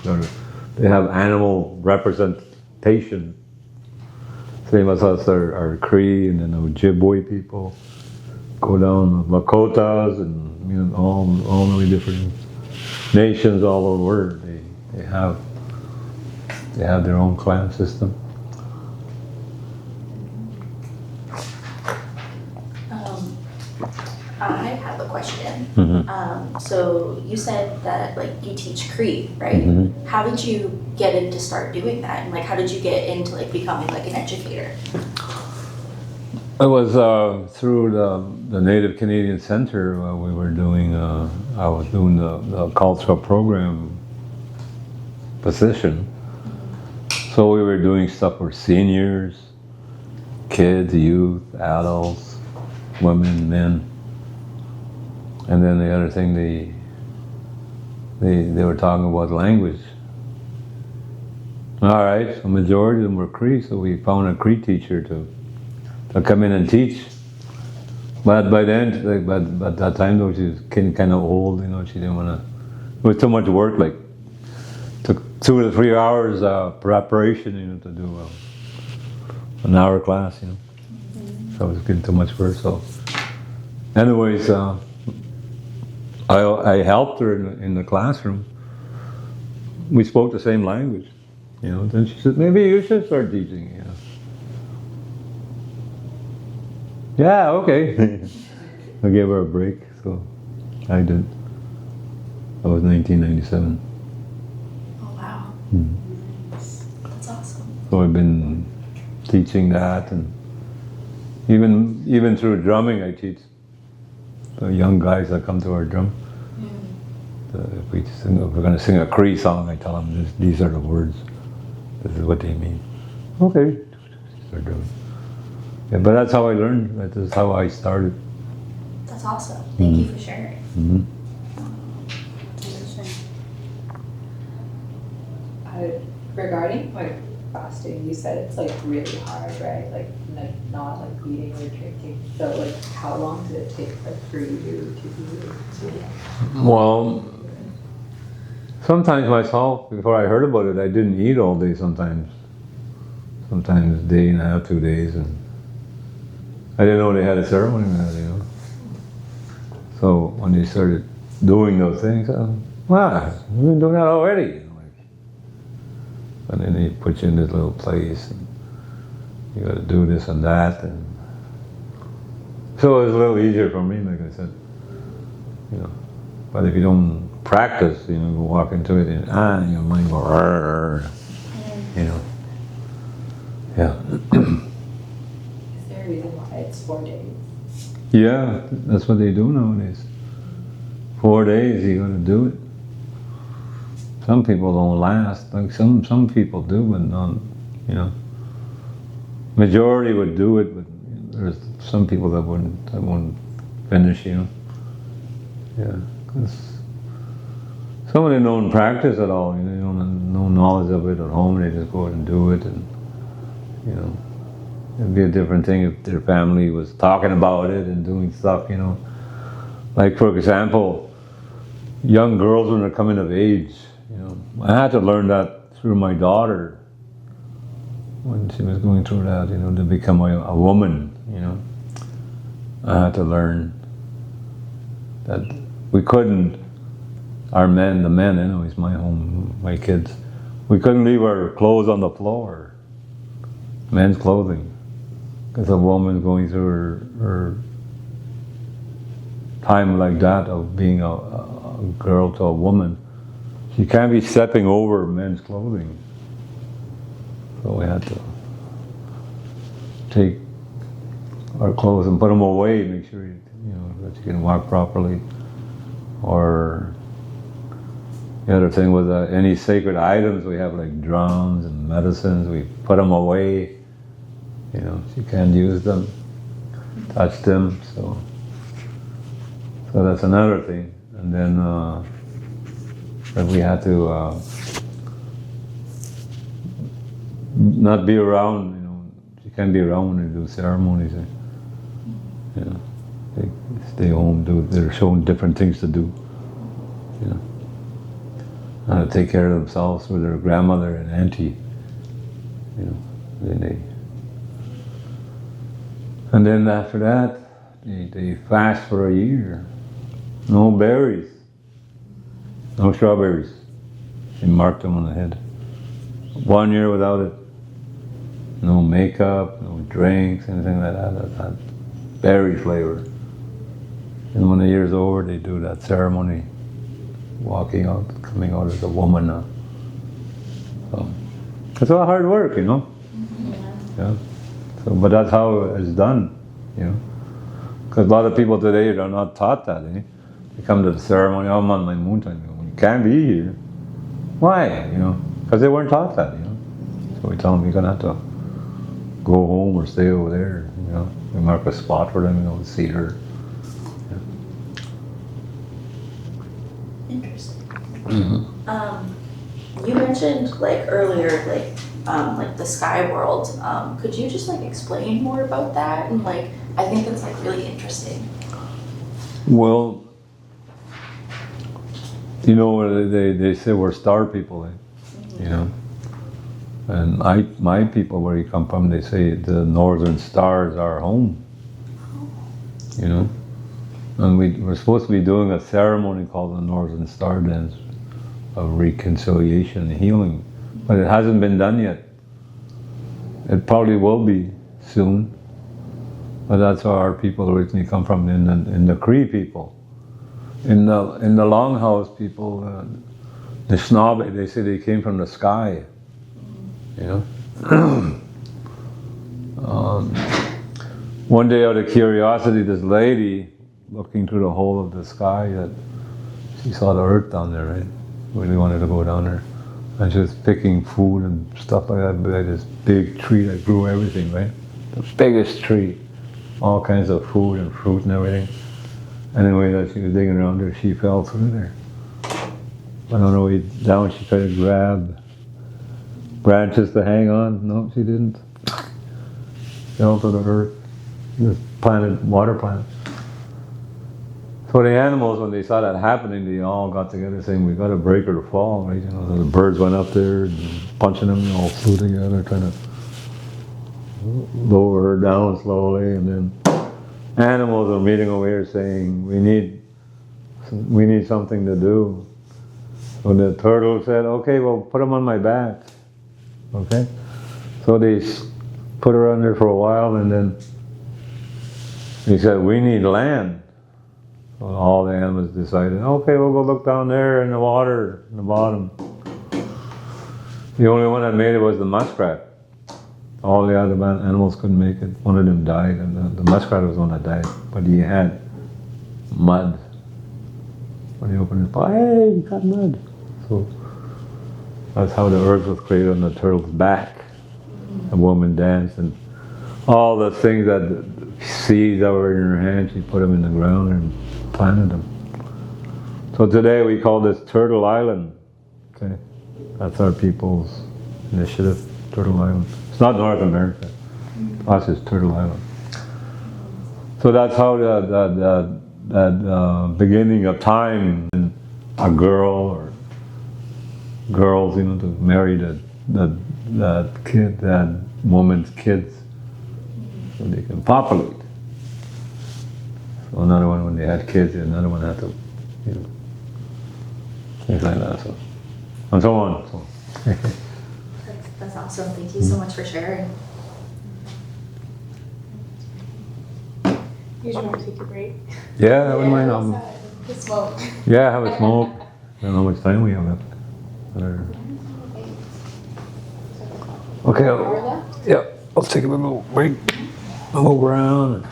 they have animal representation. Same as us, our Cree and then Ojibwe people. Go down Lakotas and you know, all many different nations all over the world. They have their own clan system. I have a question. So you said that like you teach Cree, right? How did you get into start doing that, and like how did you get into like becoming like an educator? It was through the Native Canadian Center. We were doing. I was doing the cultural program position. So we were doing stuff for seniors, kids, youth, adults, women, men. And then the other thing, they were talking about language. All right, so majority of them were Cree, so we found a Cree teacher to come in and teach. But by then, like, but that time though, she was kind of old, you know. She didn't want to. It was too much work. Like, took 2 to 3 hours preparation, you know, to do an hour class, you know. So it was getting too much work. So, anyways. I helped her in the classroom. We spoke the same language, you know. Then she said, maybe you should start teaching, you know. Yeah, okay. I gave her a break, so I did. That was 1997. Oh wow. That's awesome. So I've been teaching that, and even through drumming I teach the young guys that come to our drum. If we're going to sing a Cree song, I tell them these are the words. This is what they mean. Okay. Start doing. Yeah, but that's how I learned. That is how I started. That's awesome. Thank you for sharing. Mm-hmm. Regarding like fasting, you said it's like really hard, right? Like not like eating or drinking. So like, how long did it take like for you to do? Well, sometimes myself, before I heard about it, I didn't eat all day. Sometimes a day and a half, 2 days, and I didn't know they had a ceremony with that, you know. So when they started doing those things, wow, we've been doing that already. You know, and then they put you in this little place, and you got to do this and that, and so it was a little easier for me, like I said, you know. But if you don't practice, you know, walk into it and your mind go, you know. Yeah. Is there a reason why it's 4 days? Yeah, that's what they do nowadays. 4 days, you got to do it. Some people don't last, like some people do, but not, you know. Majority would do it, but there's some people that wouldn't finish, you know. Yeah, because some of them don't practice at all, you know, they don't have no knowledge of it at home, they just go out and do it, and, you know. It'd be a different thing if their family was talking about it and doing stuff, you know. Like, for example, young girls when they're coming of age, you know. I had to learn that through my daughter when she was going through that, you know, to become a woman, you know. I had to learn that we couldn't, the men, anyways, my home, my kids, we couldn't leave our clothes on the floor, men's clothing. Because a woman going through her time like that of being a girl to a woman, she can't be stepping over men's clothing. So we had to take our clothes and put them away, make sure you know that you can walk properly. Or the other thing was any sacred items we have, like drums and medicines, we put them away. You know, she can't use them, touch them, so that's another thing. And then that we had to not be around, you know, she can't be around when they do ceremonies. You know, they stay home, they're shown different things to do. You know, how to take care of themselves with their grandmother and auntie. You know, and then after that, they fast for a year. No berries, no strawberries. They marked them on the head. 1 year without it. No makeup, no drinks, anything like that berry flavor. And when the year's over, they do that ceremony, walking out, coming out as a woman now. So it's a lot of hard work, you know. Yeah. So, but that's how it's done, you know. Because a lot of people today are not taught that. They come to the ceremony, oh, I'm on my moon time. You can't be here. Why? You know, because they weren't taught that, you know. So we tell them you're gonna have to go home or stay over there. You know, we mark a spot for them, you know, see her. Yeah. Interesting. You mentioned like earlier, like the sky world. Could you just like explain more about that? And like, I think that's like really interesting. Well, you know, they say we're star people, you know. And my people, where you come from, they say the northern stars are home, you know. And we're supposed to be doing a ceremony called the Northern Star Dance of reconciliation and healing, but it hasn't been done yet. It probably will be soon, but that's where our people originally come from, in the Cree people. In the longhouse people, Nishanawbe, they say they came from the sky. You know. One day, out of curiosity, this lady looking through the hole of the sky, that she saw the earth down there, right? Really wanted to go down there, and she was picking food and stuff like that. By this big tree that grew everything, right? The biggest tree, all kinds of food and fruit and everything. Anyway, as she was digging around there, she fell through there. But on her way down, she tried to grab branches to hang on. No, she didn't. Fell to the earth. This planet, water planet. So the animals, when they saw that happening, they all got together saying, "We got to break her to fall," right? You know, so the birds went up there and punching them, and all flew together, trying to lower her down slowly, and then animals are meeting over here saying, we need something to do. So the turtle said, "Okay, well, put them on my back." Okay? So they put her on there for a while, and then he said, "We need land." So all the animals decided, "Okay, we'll go look down there in the water, in the bottom." The only one that made it was the muskrat. All the other animals couldn't make it. One of them died, and the muskrat was the one that died. But he had mud. When he opened his paw, hey, he got mud. So that's how the earth was created, on the turtle's back. A woman danced, and all the things that seeds that were in her hand, she put them in the ground and planted them. So today we call this Turtle Island. Okay, that's our people's initiative, Turtle Island. It's not North America. Us is Turtle Island. So that's how that beginning of time, and a girl or girls, you know, to marry that kid, that woman's kids, so they can populate. So another one, when they had kids, another one had to, you know, things like that. So and so on. So. That's awesome. Thank you so much for sharing. You just want to take a break? Yeah, I wouldn't mind. The smoke. Yeah, have a smoke. I don't know how much time we have left. Okay. Yeah, I'll take a little break. I'll move around.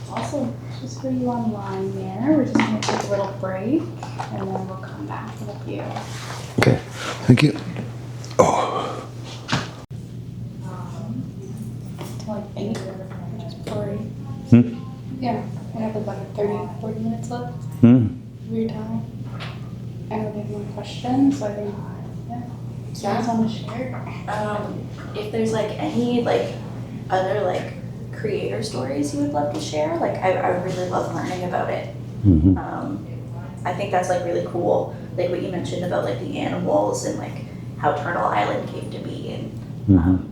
Awesome. Just for you online there. We're just going to take a little break, and then we'll come back with a few. Okay, thank you. To like 8, just for yeah, we have about 30-40 minutes left of your time. And we have more questions, so I think, yeah. So I just want to share. If there's like any like other like creator stories you would love to share, like I really love learning about it. I think that's like really cool, like what you mentioned about like the animals and like how Turtle Island came to be, and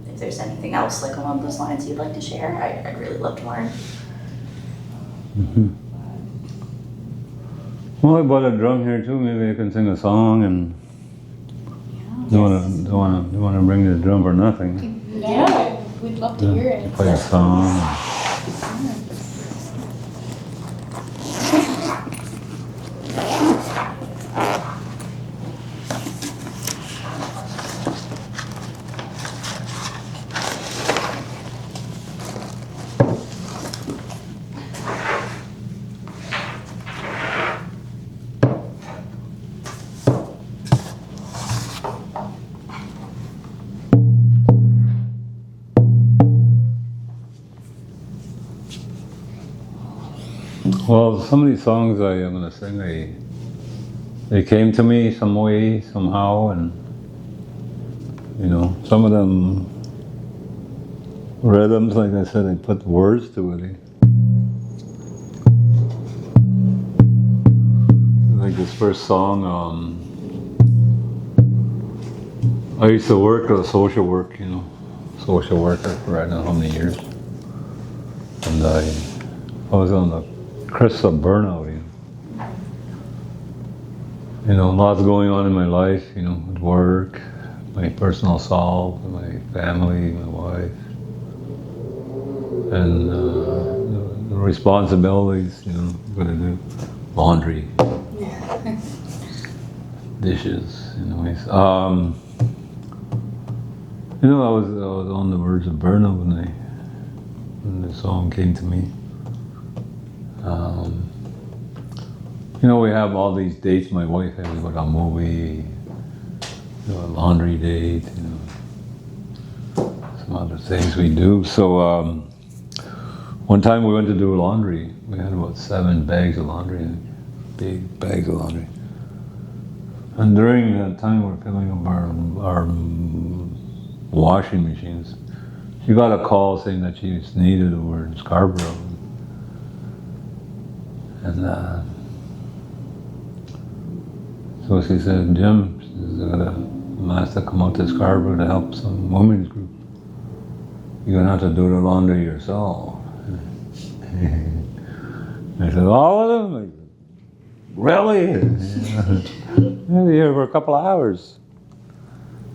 if there's anything else like along those lines you'd like to share, I'd really love to learn. Well, I bought a drum here too. Maybe I can sing a song, and don't wanna bring this drum for nothing. Yeah, we'd love to hear it. Play a song. Well, some of these songs I am going to sing, they came to me some way, somehow, and you know, some of them rhythms, like I said, I put words to it. Like this first song, I used to work as a social work, you know, social worker for I don't know how many years, and I was on the crest of burnout, you know, lots going on in my life, you know, with work, my personal self, my family, my wife, and the responsibilities, gotta do laundry, dishes, anyways. I was on the verge of burnout when the song came to me. We have all these dates. My wife has got a movie, a laundry date, some other things we do. So one time we went to do laundry. We had about 7 bags of laundry, big bags of laundry. And during that time we're filling up our washing machines. She got a call saying that she was needed over in Scarborough. And so she said, Jim, she's got a master come out to Scarborough to help some women's group. You're gonna have to do the laundry yourself. I said, all of them? Really? I'll be here for a couple of hours.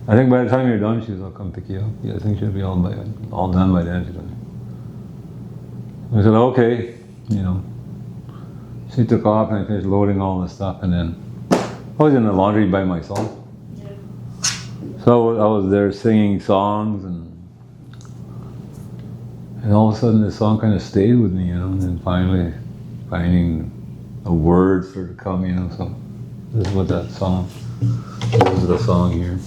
I think by the time you're done, she'll come pick you up. Yeah, I think she'll be all done by then. I said, okay, She took off and I finished loading all the stuff, and then I was in the laundry by myself. Yeah. So I was there singing songs, and all of a sudden this song kind of stayed with me, and then finally finding a word for it to come, so this is what that song, this is the song here.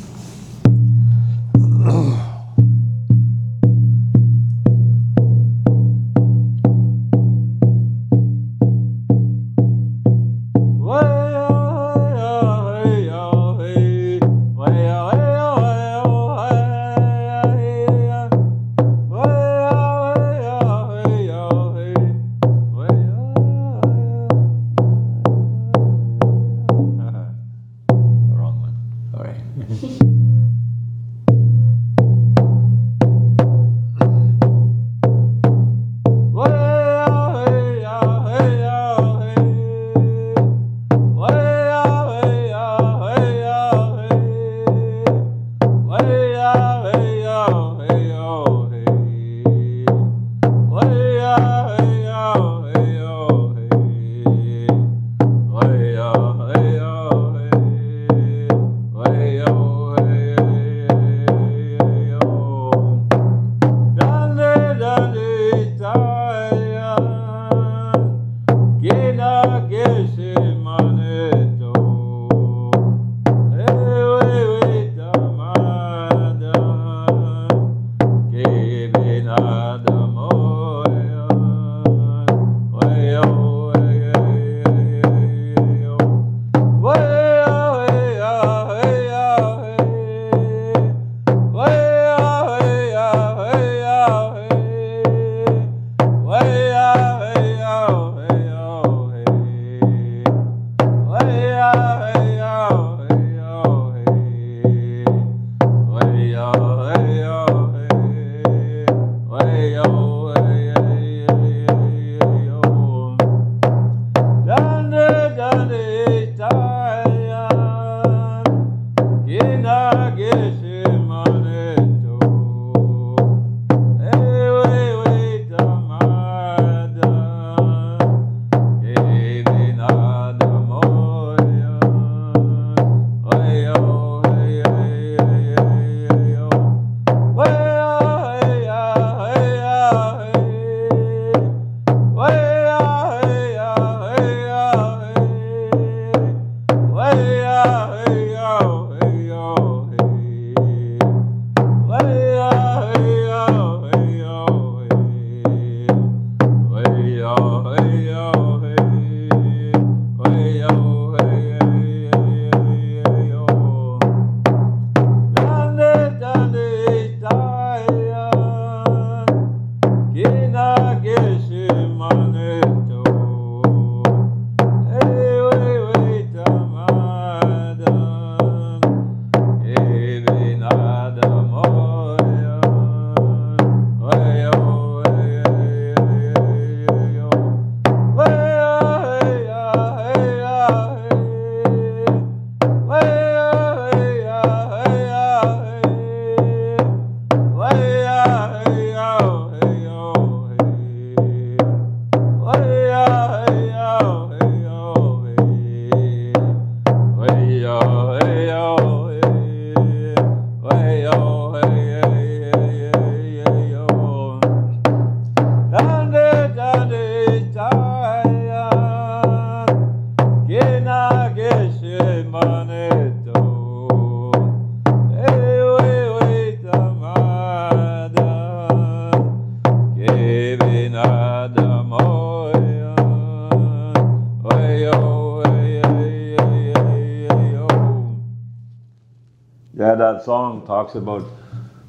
Hey, that song talks about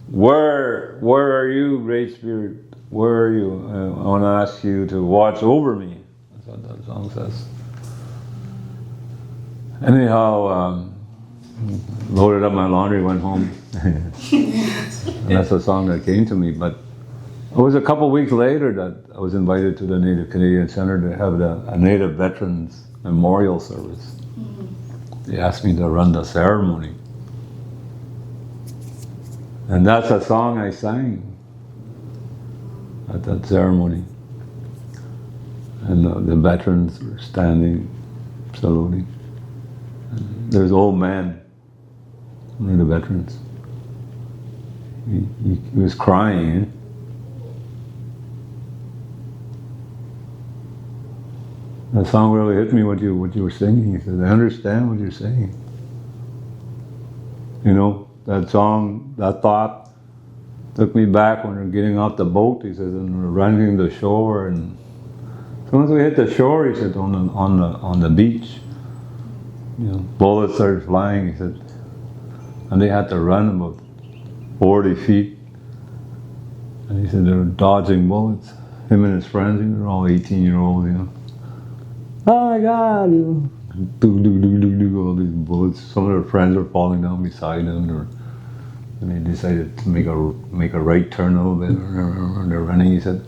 where are you, Great Spirit? Where are you? I want to ask you to watch over me. That's what that song says. Anyhow, loaded up my laundry, went home. And that's a song that came to me. But it was a couple weeks later that I was invited to the Native Canadian Centre to have a Native Veterans Memorial Service. They asked me to run the ceremony. And that's a song I sang at that ceremony. And the veterans were standing, saluting. And there's an old man, one of the veterans. He was crying. That song really hit me, what you were singing. He said, I understand what you're saying. You know, that song, that thought took me back when we were getting off the boat, he says, and we're running to the shore, and as soon as we hit the shore, he said, on the beach, you know, bullets started flying, he said, and they had to run about 40 feet, and he said they were dodging bullets. Him and his friends, they were all 18-year-olds, you know. Oh my God, you know, all these bullets. Some of their friends were falling down beside them, and they decided to make a right turn a little bit, or they're running. He said,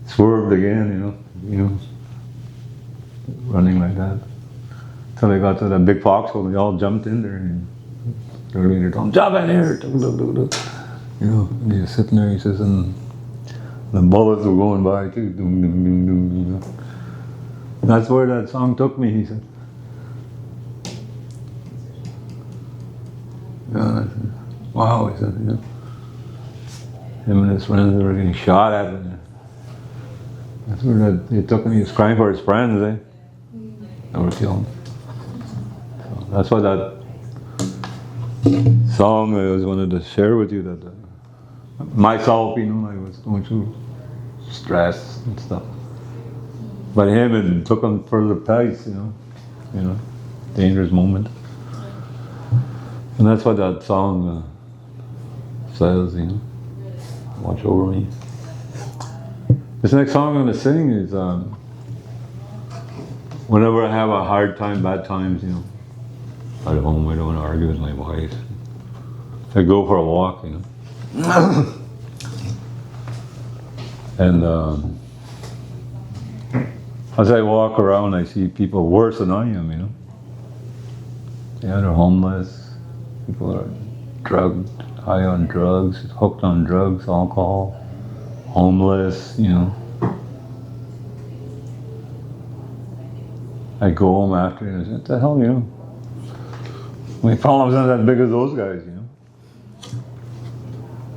swerved again, you know, running like that. Till they got to that big foxhole, they all jumped in there, and their leader told them, jump in here, you know, and he was sitting there, he says, and the bullets were going by too, you know. That's where that song took me, he said. Yeah, I said, wow, he said, you know. Him and his friends were getting shot at. And that's where he took me, he was crying for his friends, They were killed. So that's why that song I always wanted to share with you, that myself, you know, I was going through stress and stuff. But him, it took him further place, you know, dangerous moment. And that's what that song says, you know, watch over me. This next song I'm going to sing is, whenever I have a hard time, bad times, you know, at home, I don't want to argue with my wife. I go for a walk, you know. And as I walk around, I see people worse than I am, you know. Yeah, they're homeless. People are drugged, high on drugs, hooked on drugs, alcohol, homeless, you know. I go home after and I say, what the hell, you know? My problem's not that big as those guys, you know.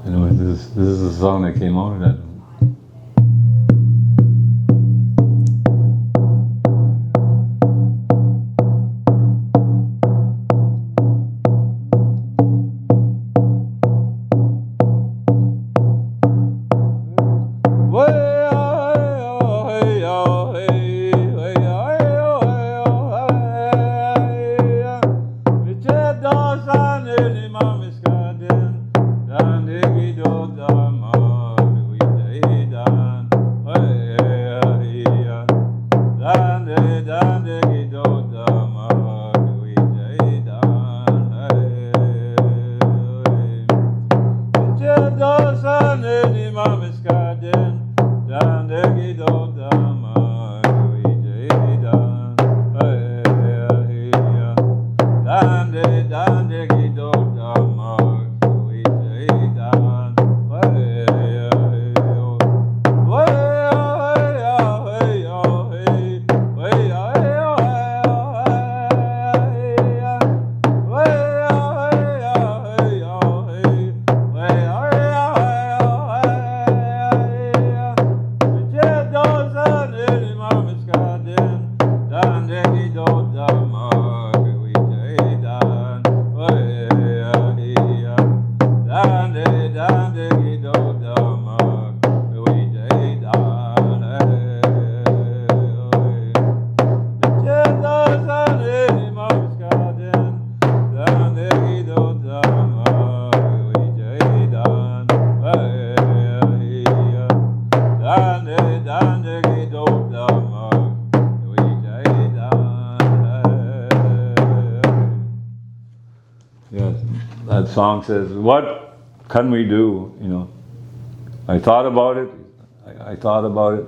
Anyway, this is the song that came out of that. song says, what can we do? You know, I thought about it. I thought about it.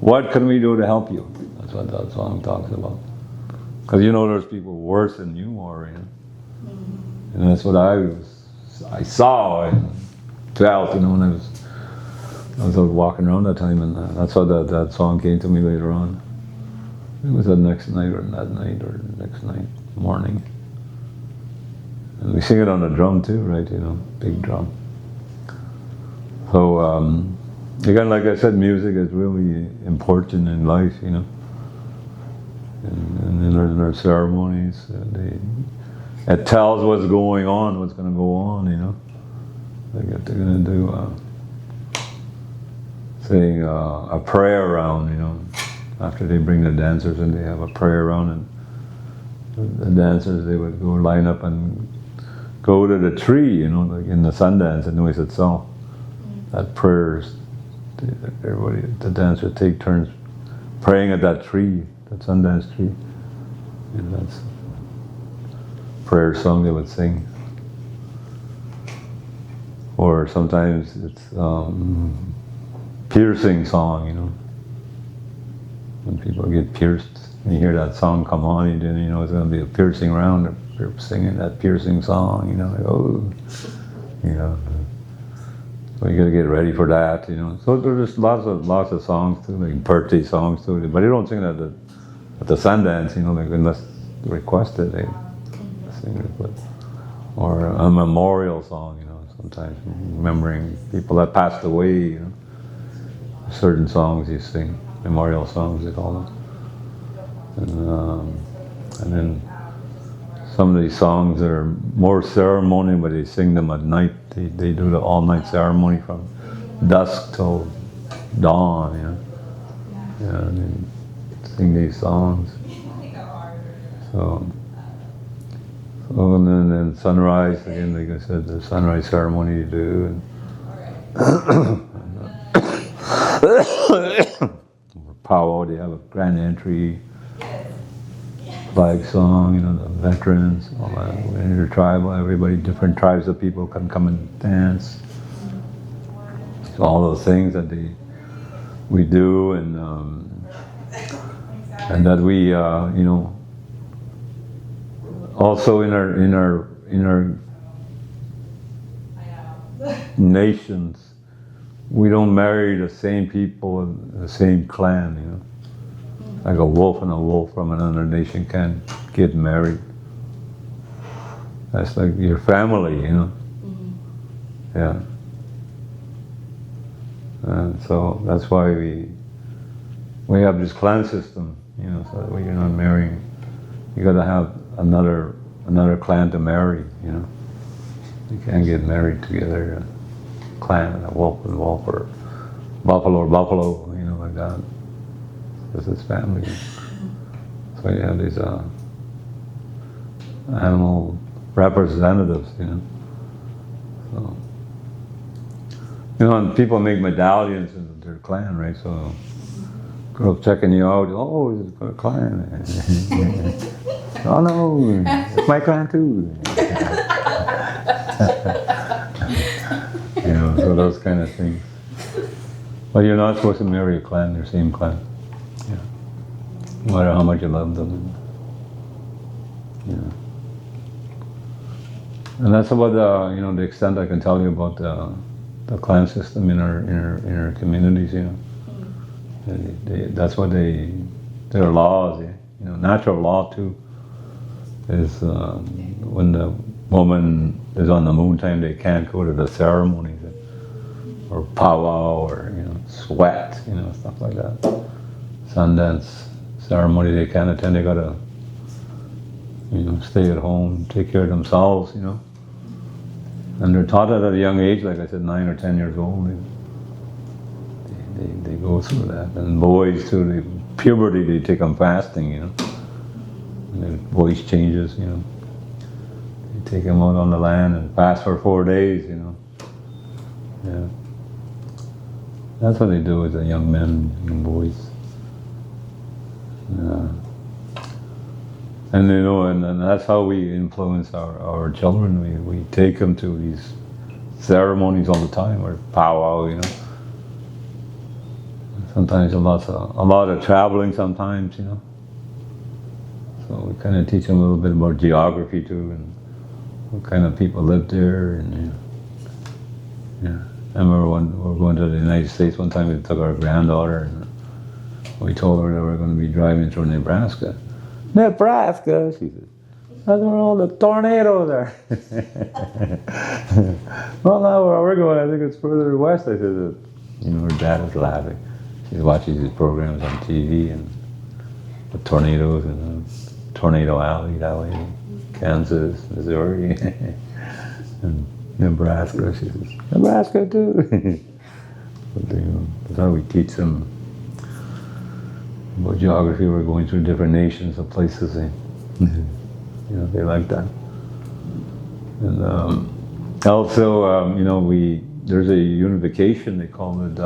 What can we do to help you? That's what that song talks about. Because you know, there's people worse than you are, you know. And that's what I saw and felt, you know, when I was out walking around that time, and that's how that song came to me later on. It was that next night or that night or next night, morning. And we sing it on the drum too, right, you know, big drum. So, again, like I said, music is really important in life, you know. And in our ceremonies, it tells what's going on, what's going to go on, you know. They're going to do, say, a prayer round, you know. After they bring the dancers in, they have a prayer round, and the dancers, they would go line up and go to the tree, you know, like in the Sundance in Noise itself. That prayers, everybody, the dancers take turns praying at that tree, that Sundance tree. And that's a prayer song they would sing. Or sometimes it's piercing song, you know. When people get pierced, and you hear that song come on, you know it's going to be a piercing round. They're singing that piercing song, you know, like, oh, you know. So you got to get ready for that, you know. So there's lots of songs too, like birthday songs too. But they don't sing it at the Sundance, you know, like unless requested, they sing it. But, or a memorial song, you know, sometimes remembering people that passed away, you know. Certain songs you sing, memorial songs they call them. And then some of these songs are more ceremony, but they sing them at night. They do the all-night ceremony from dusk till dawn, you know. Yeah, and they sing these songs. So and then sunrise, again, like I said, the sunrise ceremony you do. And powwow, they have a grand entry, flag song, you know, the veterans, all that. Intertribal, everybody, different tribes of people can come and dance. So all those things that we do, and that we, you know, also in our nations, we don't marry the same people in the same clan, you know. Like a wolf and a wolf from another nation can't get married. That's like your family, you know. Yeah. And so that's why we have this clan system, you know, so that when you're not marrying, you got to have another clan to marry, you know. You can't get married together, a clan, a wolf and wolf, or buffalo, you know, like that. This is family. So you have these animal representatives, you know. So, you know, and people make medallions in their clan, right? So, girl checking you out, oh, it's a clan. Oh no, it's my clan too. You know, so those kind of things. But you're not supposed to marry a clan, their same clan. Yeah. No matter how much you love them. Yeah. And that's about you know, the extent I can tell you about the clan system in our communities, you know. That's what their laws, you know, natural law too, is when the woman is on the moon time, they can't go to the ceremonies, or powwow, or, you know, sweat, you know, stuff like that. Sundance ceremony they can't attend, they gotta, you know, stay at home, take care of themselves, you know. And they're taught at a young age, like I said, 9 or 10 years old, they go through that. And boys too, puberty, they take them fasting, you know. And their voice changes, you know. They take them out on the land and fast for 4 days, you know. Yeah. That's what they do with the young men and boys. And you know, and that's how we influence our children. We take them to these ceremonies all the time, or powwow, you know. Sometimes a lot of traveling sometimes, you know. So we kind of teach them a little bit about geography too, and what kind of people live there, and you know, yeah. I remember when we were going to the United States one time, we took our granddaughter, and we told her that we were going to be driving through Nebraska. Nebraska, she said. That's where all the tornadoes are. Well, now where we're going, I think it's further west. I said, you know, her dad was laughing. She's watching these programs on TV and the tornadoes and Tornado Alley that way, Kansas, Missouri, and Nebraska. She says, Nebraska too. But you know, that's how we teach them about geography. We're going through different nations of places. You know, they like that. And also, you know, there's a unification, they call it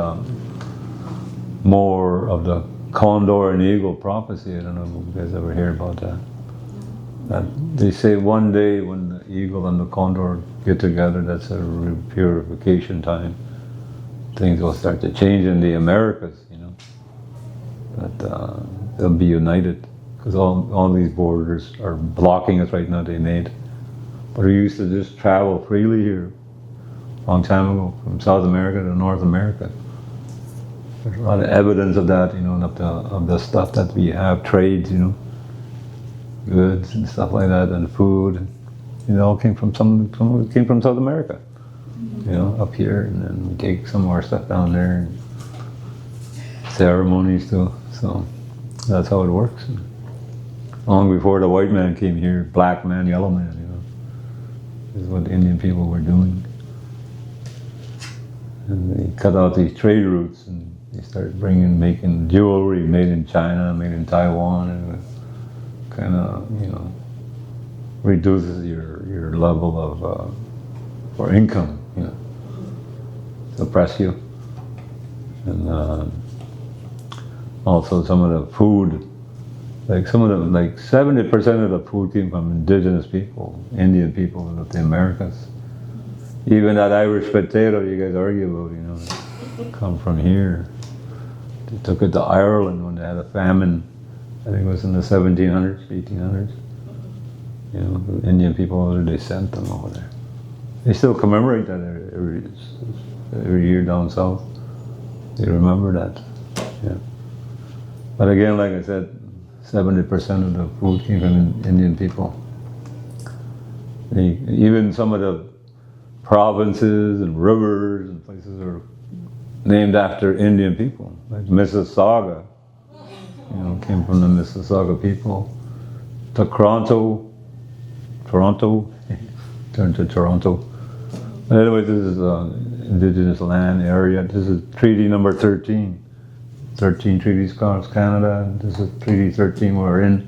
more of the condor and eagle prophecy. I don't know if you guys ever hear about that. They say one day when the eagle and the condor get together, that's a purification time. Things will start to change in the Americas, you know. But they'll be united. Because all these borders are blocking us right now, they made. But we used to just travel freely here a long time ago, from South America to North America. There's a lot of evidence of that, you know, and of the stuff that we have, trades, you know, goods and stuff like that, and food. It all came from South America, you know, up here, and then we take some of our stuff down there, and ceremonies too. So that's how it works. Long before the white man came here, black man, yellow man, you know, is what the Indian people were doing. And they cut out these trade routes, and they started making jewelry made in China, made in Taiwan, and it kind of, you know, reduces your level of for income, you know, suppress you. And also some of the food. Like 70% of the food came from indigenous people, Indian people of the Americas. Even that Irish potato you guys argue about, you know, come from here. They took it to Ireland when they had a famine. I think it was in the 1700s, 1800s. You know, the Indian people, they sent them over there. They still commemorate that every year down south. They remember that, yeah. But again, like I said, 70% of the food came from Indian people. Even some of the provinces and rivers and places are named after Indian people. Like Mississauga, you know, came from the Mississauga people. Toronto, turned to Toronto. But anyway, this is indigenous land area. This is treaty number 13. 13 treaties across Canada. This is Treaty 13 we're in.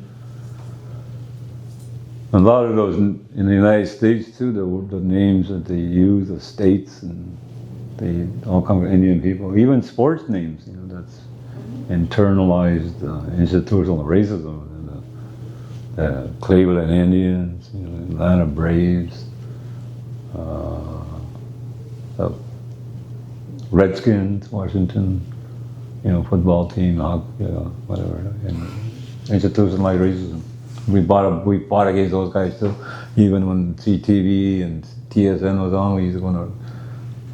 A lot of those in the United States too, the names that they use, the states, and they all come from Indian people. Even sports names, you know, that's internalized institutional racism. The Cleveland Indians, you know, Atlanta Braves, the Redskins, Washington, you know, football team, whatever, and institutionalized racism. We fought against those guys too. Even when CTV and TSN was on, we used to go to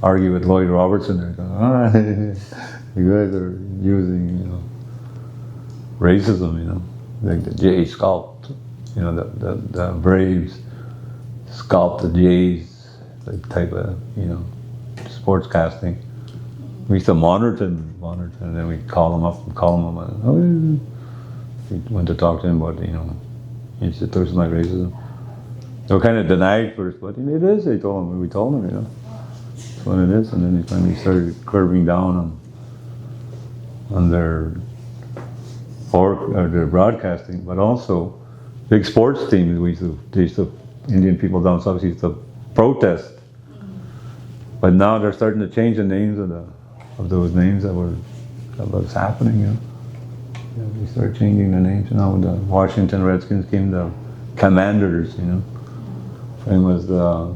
argue with Lloyd Robertson. They're going, you guys are using, you know, racism, you know, like the Jays scalped, you know, the Braves scalped the Jays, like type of, you know, sports casting. We used to monitor them, and then we'd call them up and call them up. Oh, yeah. We went to talk to them about, you know, institutionalized racism. They were kind of denied first, but it is, they told them. We told them, you know, that's what it is. And then they finally started curbing down on their broadcasting, but also big sports teams. Indian people down south used to protest. But now they're starting to change the names of those names that was happening, you know. Yeah, they started changing the names. Now the Washington Redskins came the Commanders, you know. Same as the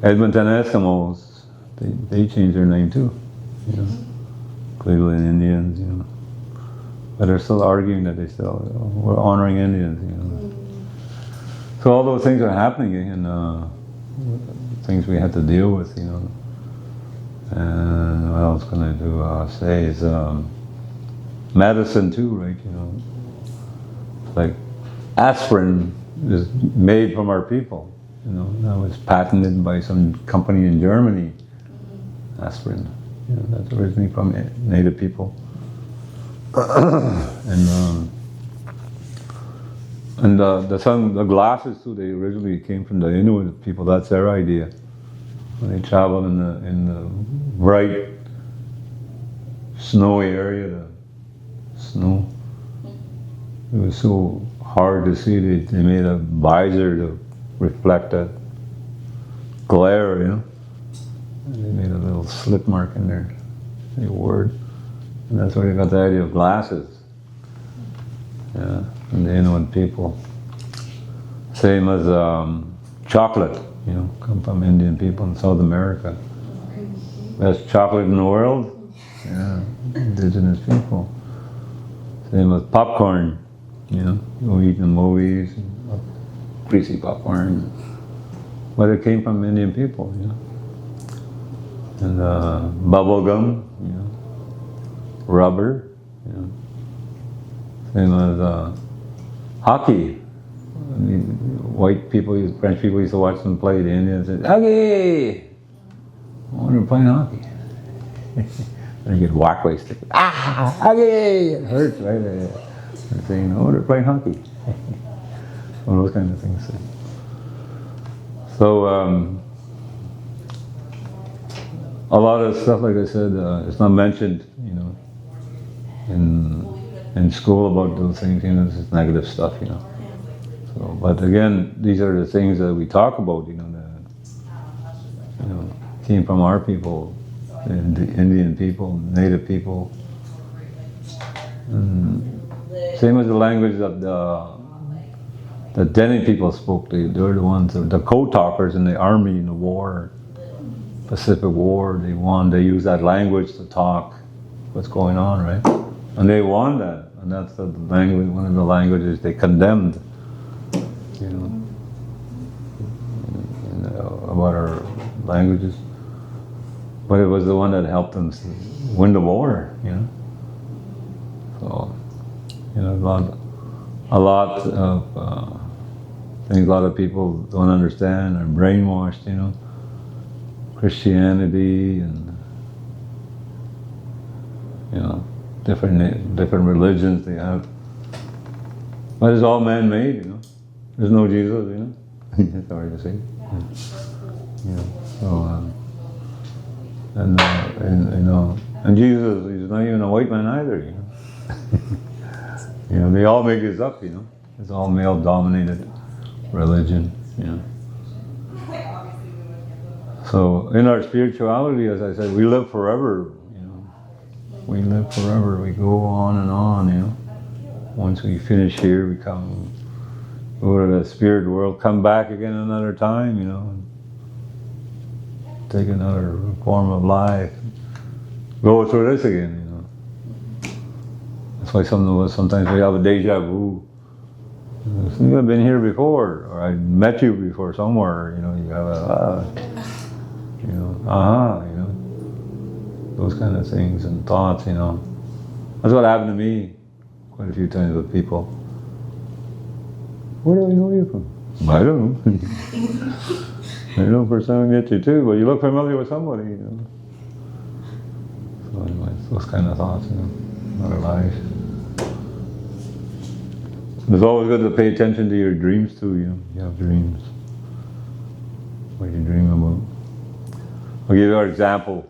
Edmonton Eskimos. They changed their name too, you know. Cleveland Indians, you know. But they're still arguing that we're honoring Indians, you know. So all those things are happening, and things we have to deal with, you know. And what else can I say is medicine too, right? You know, like aspirin is made from our people. You know, that was patented by some company in Germany. Aspirin, you know, that's originally from Native people. And the glasses too. They originally came from the Inuit people. That's their idea. When they travel in the bright, snowy area, the snow. It was so hard to see. They made a visor to reflect that glare, you know. And they made a little slit mark in there, a word. And that's where they got the idea of glasses. Yeah, from the Inuit people. Same as chocolate, you know, come from Indian people in South America. Best chocolate in the world? Yeah, indigenous people. Same as popcorn, you know, you eat in the movies, greasy popcorn. But it came from Indian people, you know. And bubble gum, you know, rubber, you know. Same as hockey. I mean, white people, French people used to watch them play. The Indians said, "Hockey!" I wonder if playing hockey. And you get whacked by a stick. Ah, hockey! It hurts, right? They're saying, "I wonder if playing hockey." All those kind of things. So, a lot of stuff, like I said, it's not mentioned, you know, in school about those things. You know, this is negative stuff, you know. So, but again, these are the things that we talk about, you know, that, you know, came from our people, the Indian people, Native people. And same as the language that the Dene people spoke. They're the ones, the code talkers in the army in the war, Pacific War. They won. They used that language to talk what's going on, right? And they won that, and that's the language. One of the languages they condemned. You know, about our languages. But it was the one that helped them win the war, you know. So, you know, a lot of things a lot of people don't understand, are brainwashed, you know. Christianity and, you know, different religions they have. But it's all man-made, you know. There's no Jesus, you know. It's hard to say. Yeah. So, and you know, and Jesus, he's not even a white man either, you know. You know, they all make this up, you know. It's all male-dominated religion, you know. So in our spirituality, as I said, we live forever, you know. We live forever. We go on and on, you know. Once we finish here, we go to the spirit world, come back again another time, you know. Take another form of life. Go through this again, you know. That's why some of us sometimes we have a deja vu. I think I've been here before, or I met you before somewhere, you know, you have you know, you know, those kind of things and thoughts, you know. That's what happened to me quite a few times with people. Where do I know you from? I don't know. I know first time I met you too, but you look familiar with somebody, you know. So anyways, those kind of thoughts, you know, in our life. It's always good to pay attention to your dreams too, you know. You have dreams. What you dream about. I'll give you an example.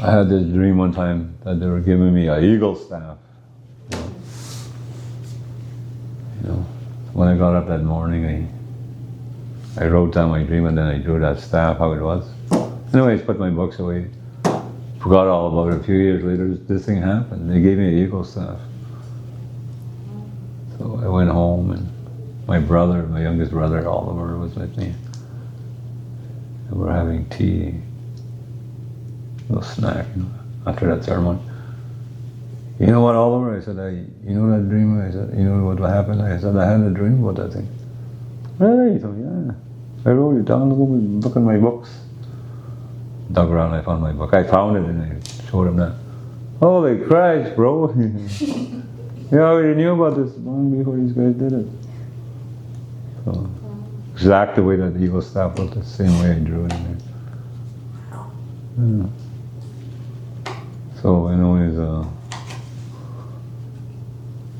I had this dream one time that they were giving me an eagle staff. You know, when I got up that morning, I wrote down my dream and then I drew that staff how it was. Anyways, put my books away. forgot all about it. A few years later, this thing happened. They gave me an eagle staff. So I went home, and my brother, my youngest brother, Oliver, was with me. And we're having tea, a little snack, after that ceremony. You know what, Oliver? I said, you know that dream? I said, you know what happened? I said, I had a dream about that thing. Really? So, yeah. I wrote it down. Look at my books. Dug around, I found my book. I found it and I showed him that. Holy Christ, bro. Yeah, I already knew about this long before these guys did it. So, exact the way that the eagle staff looked, the same way I drew it in there. Yeah. So, anyways,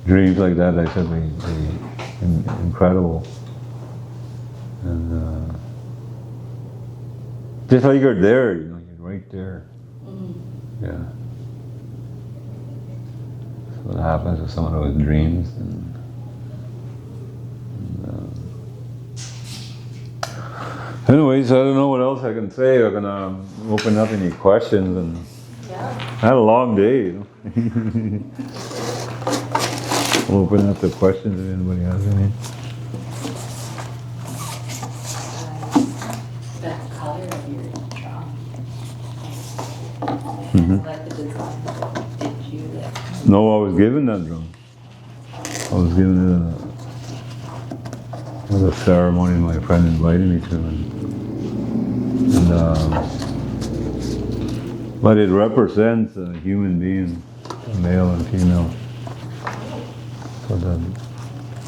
dreams like that, I said, incredible. And just like you're there, you're right there. Yeah. That's what happens with some of those dreams. Anyways, I don't know what else I can say. I'm gonna open up any questions, and I had a long day. Open up the questions if anybody has any. That color of your drum. Like the design. Did you like? No, I was given that drum. I was given it at a ceremony my friend invited me to, but it represents a human being, male and female. So the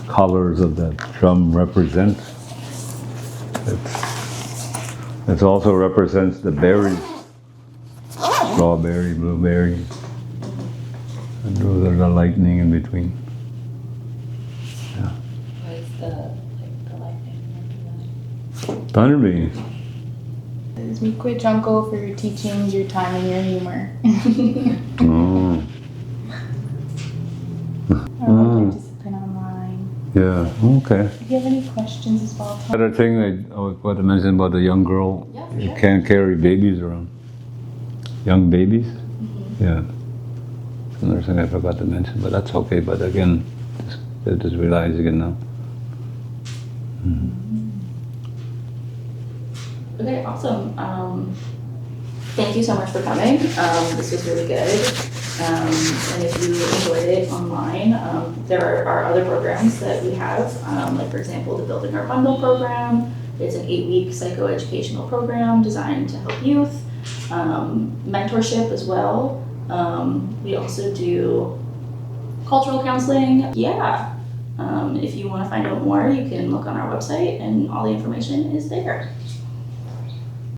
colors of that drum represent. It also represents the berries, strawberry, blueberry, and those are the lightning in between. Yeah. What is the lightning? Thunder beams. We quit Junko for your teachings, your time, and your humor. Oh. Our participant online. Yeah. Okay. If you have any questions as well, Other thing I was about to mention about the young girl, you can't carry babies around. Young babies? Yeah. That's another thing I forgot to mention, but that's okay. But again, just realizing it now. Okay, awesome. Thank you so much for coming. This was really good. And if you enjoyed it online, there are other programs that we have, like for example, the Building Our Bundle program. It's an 8-week psychoeducational program designed to help youth. Mentorship as well. We also do cultural counseling. Yeah. If you want to find out more, you can look on our website and all the information is there.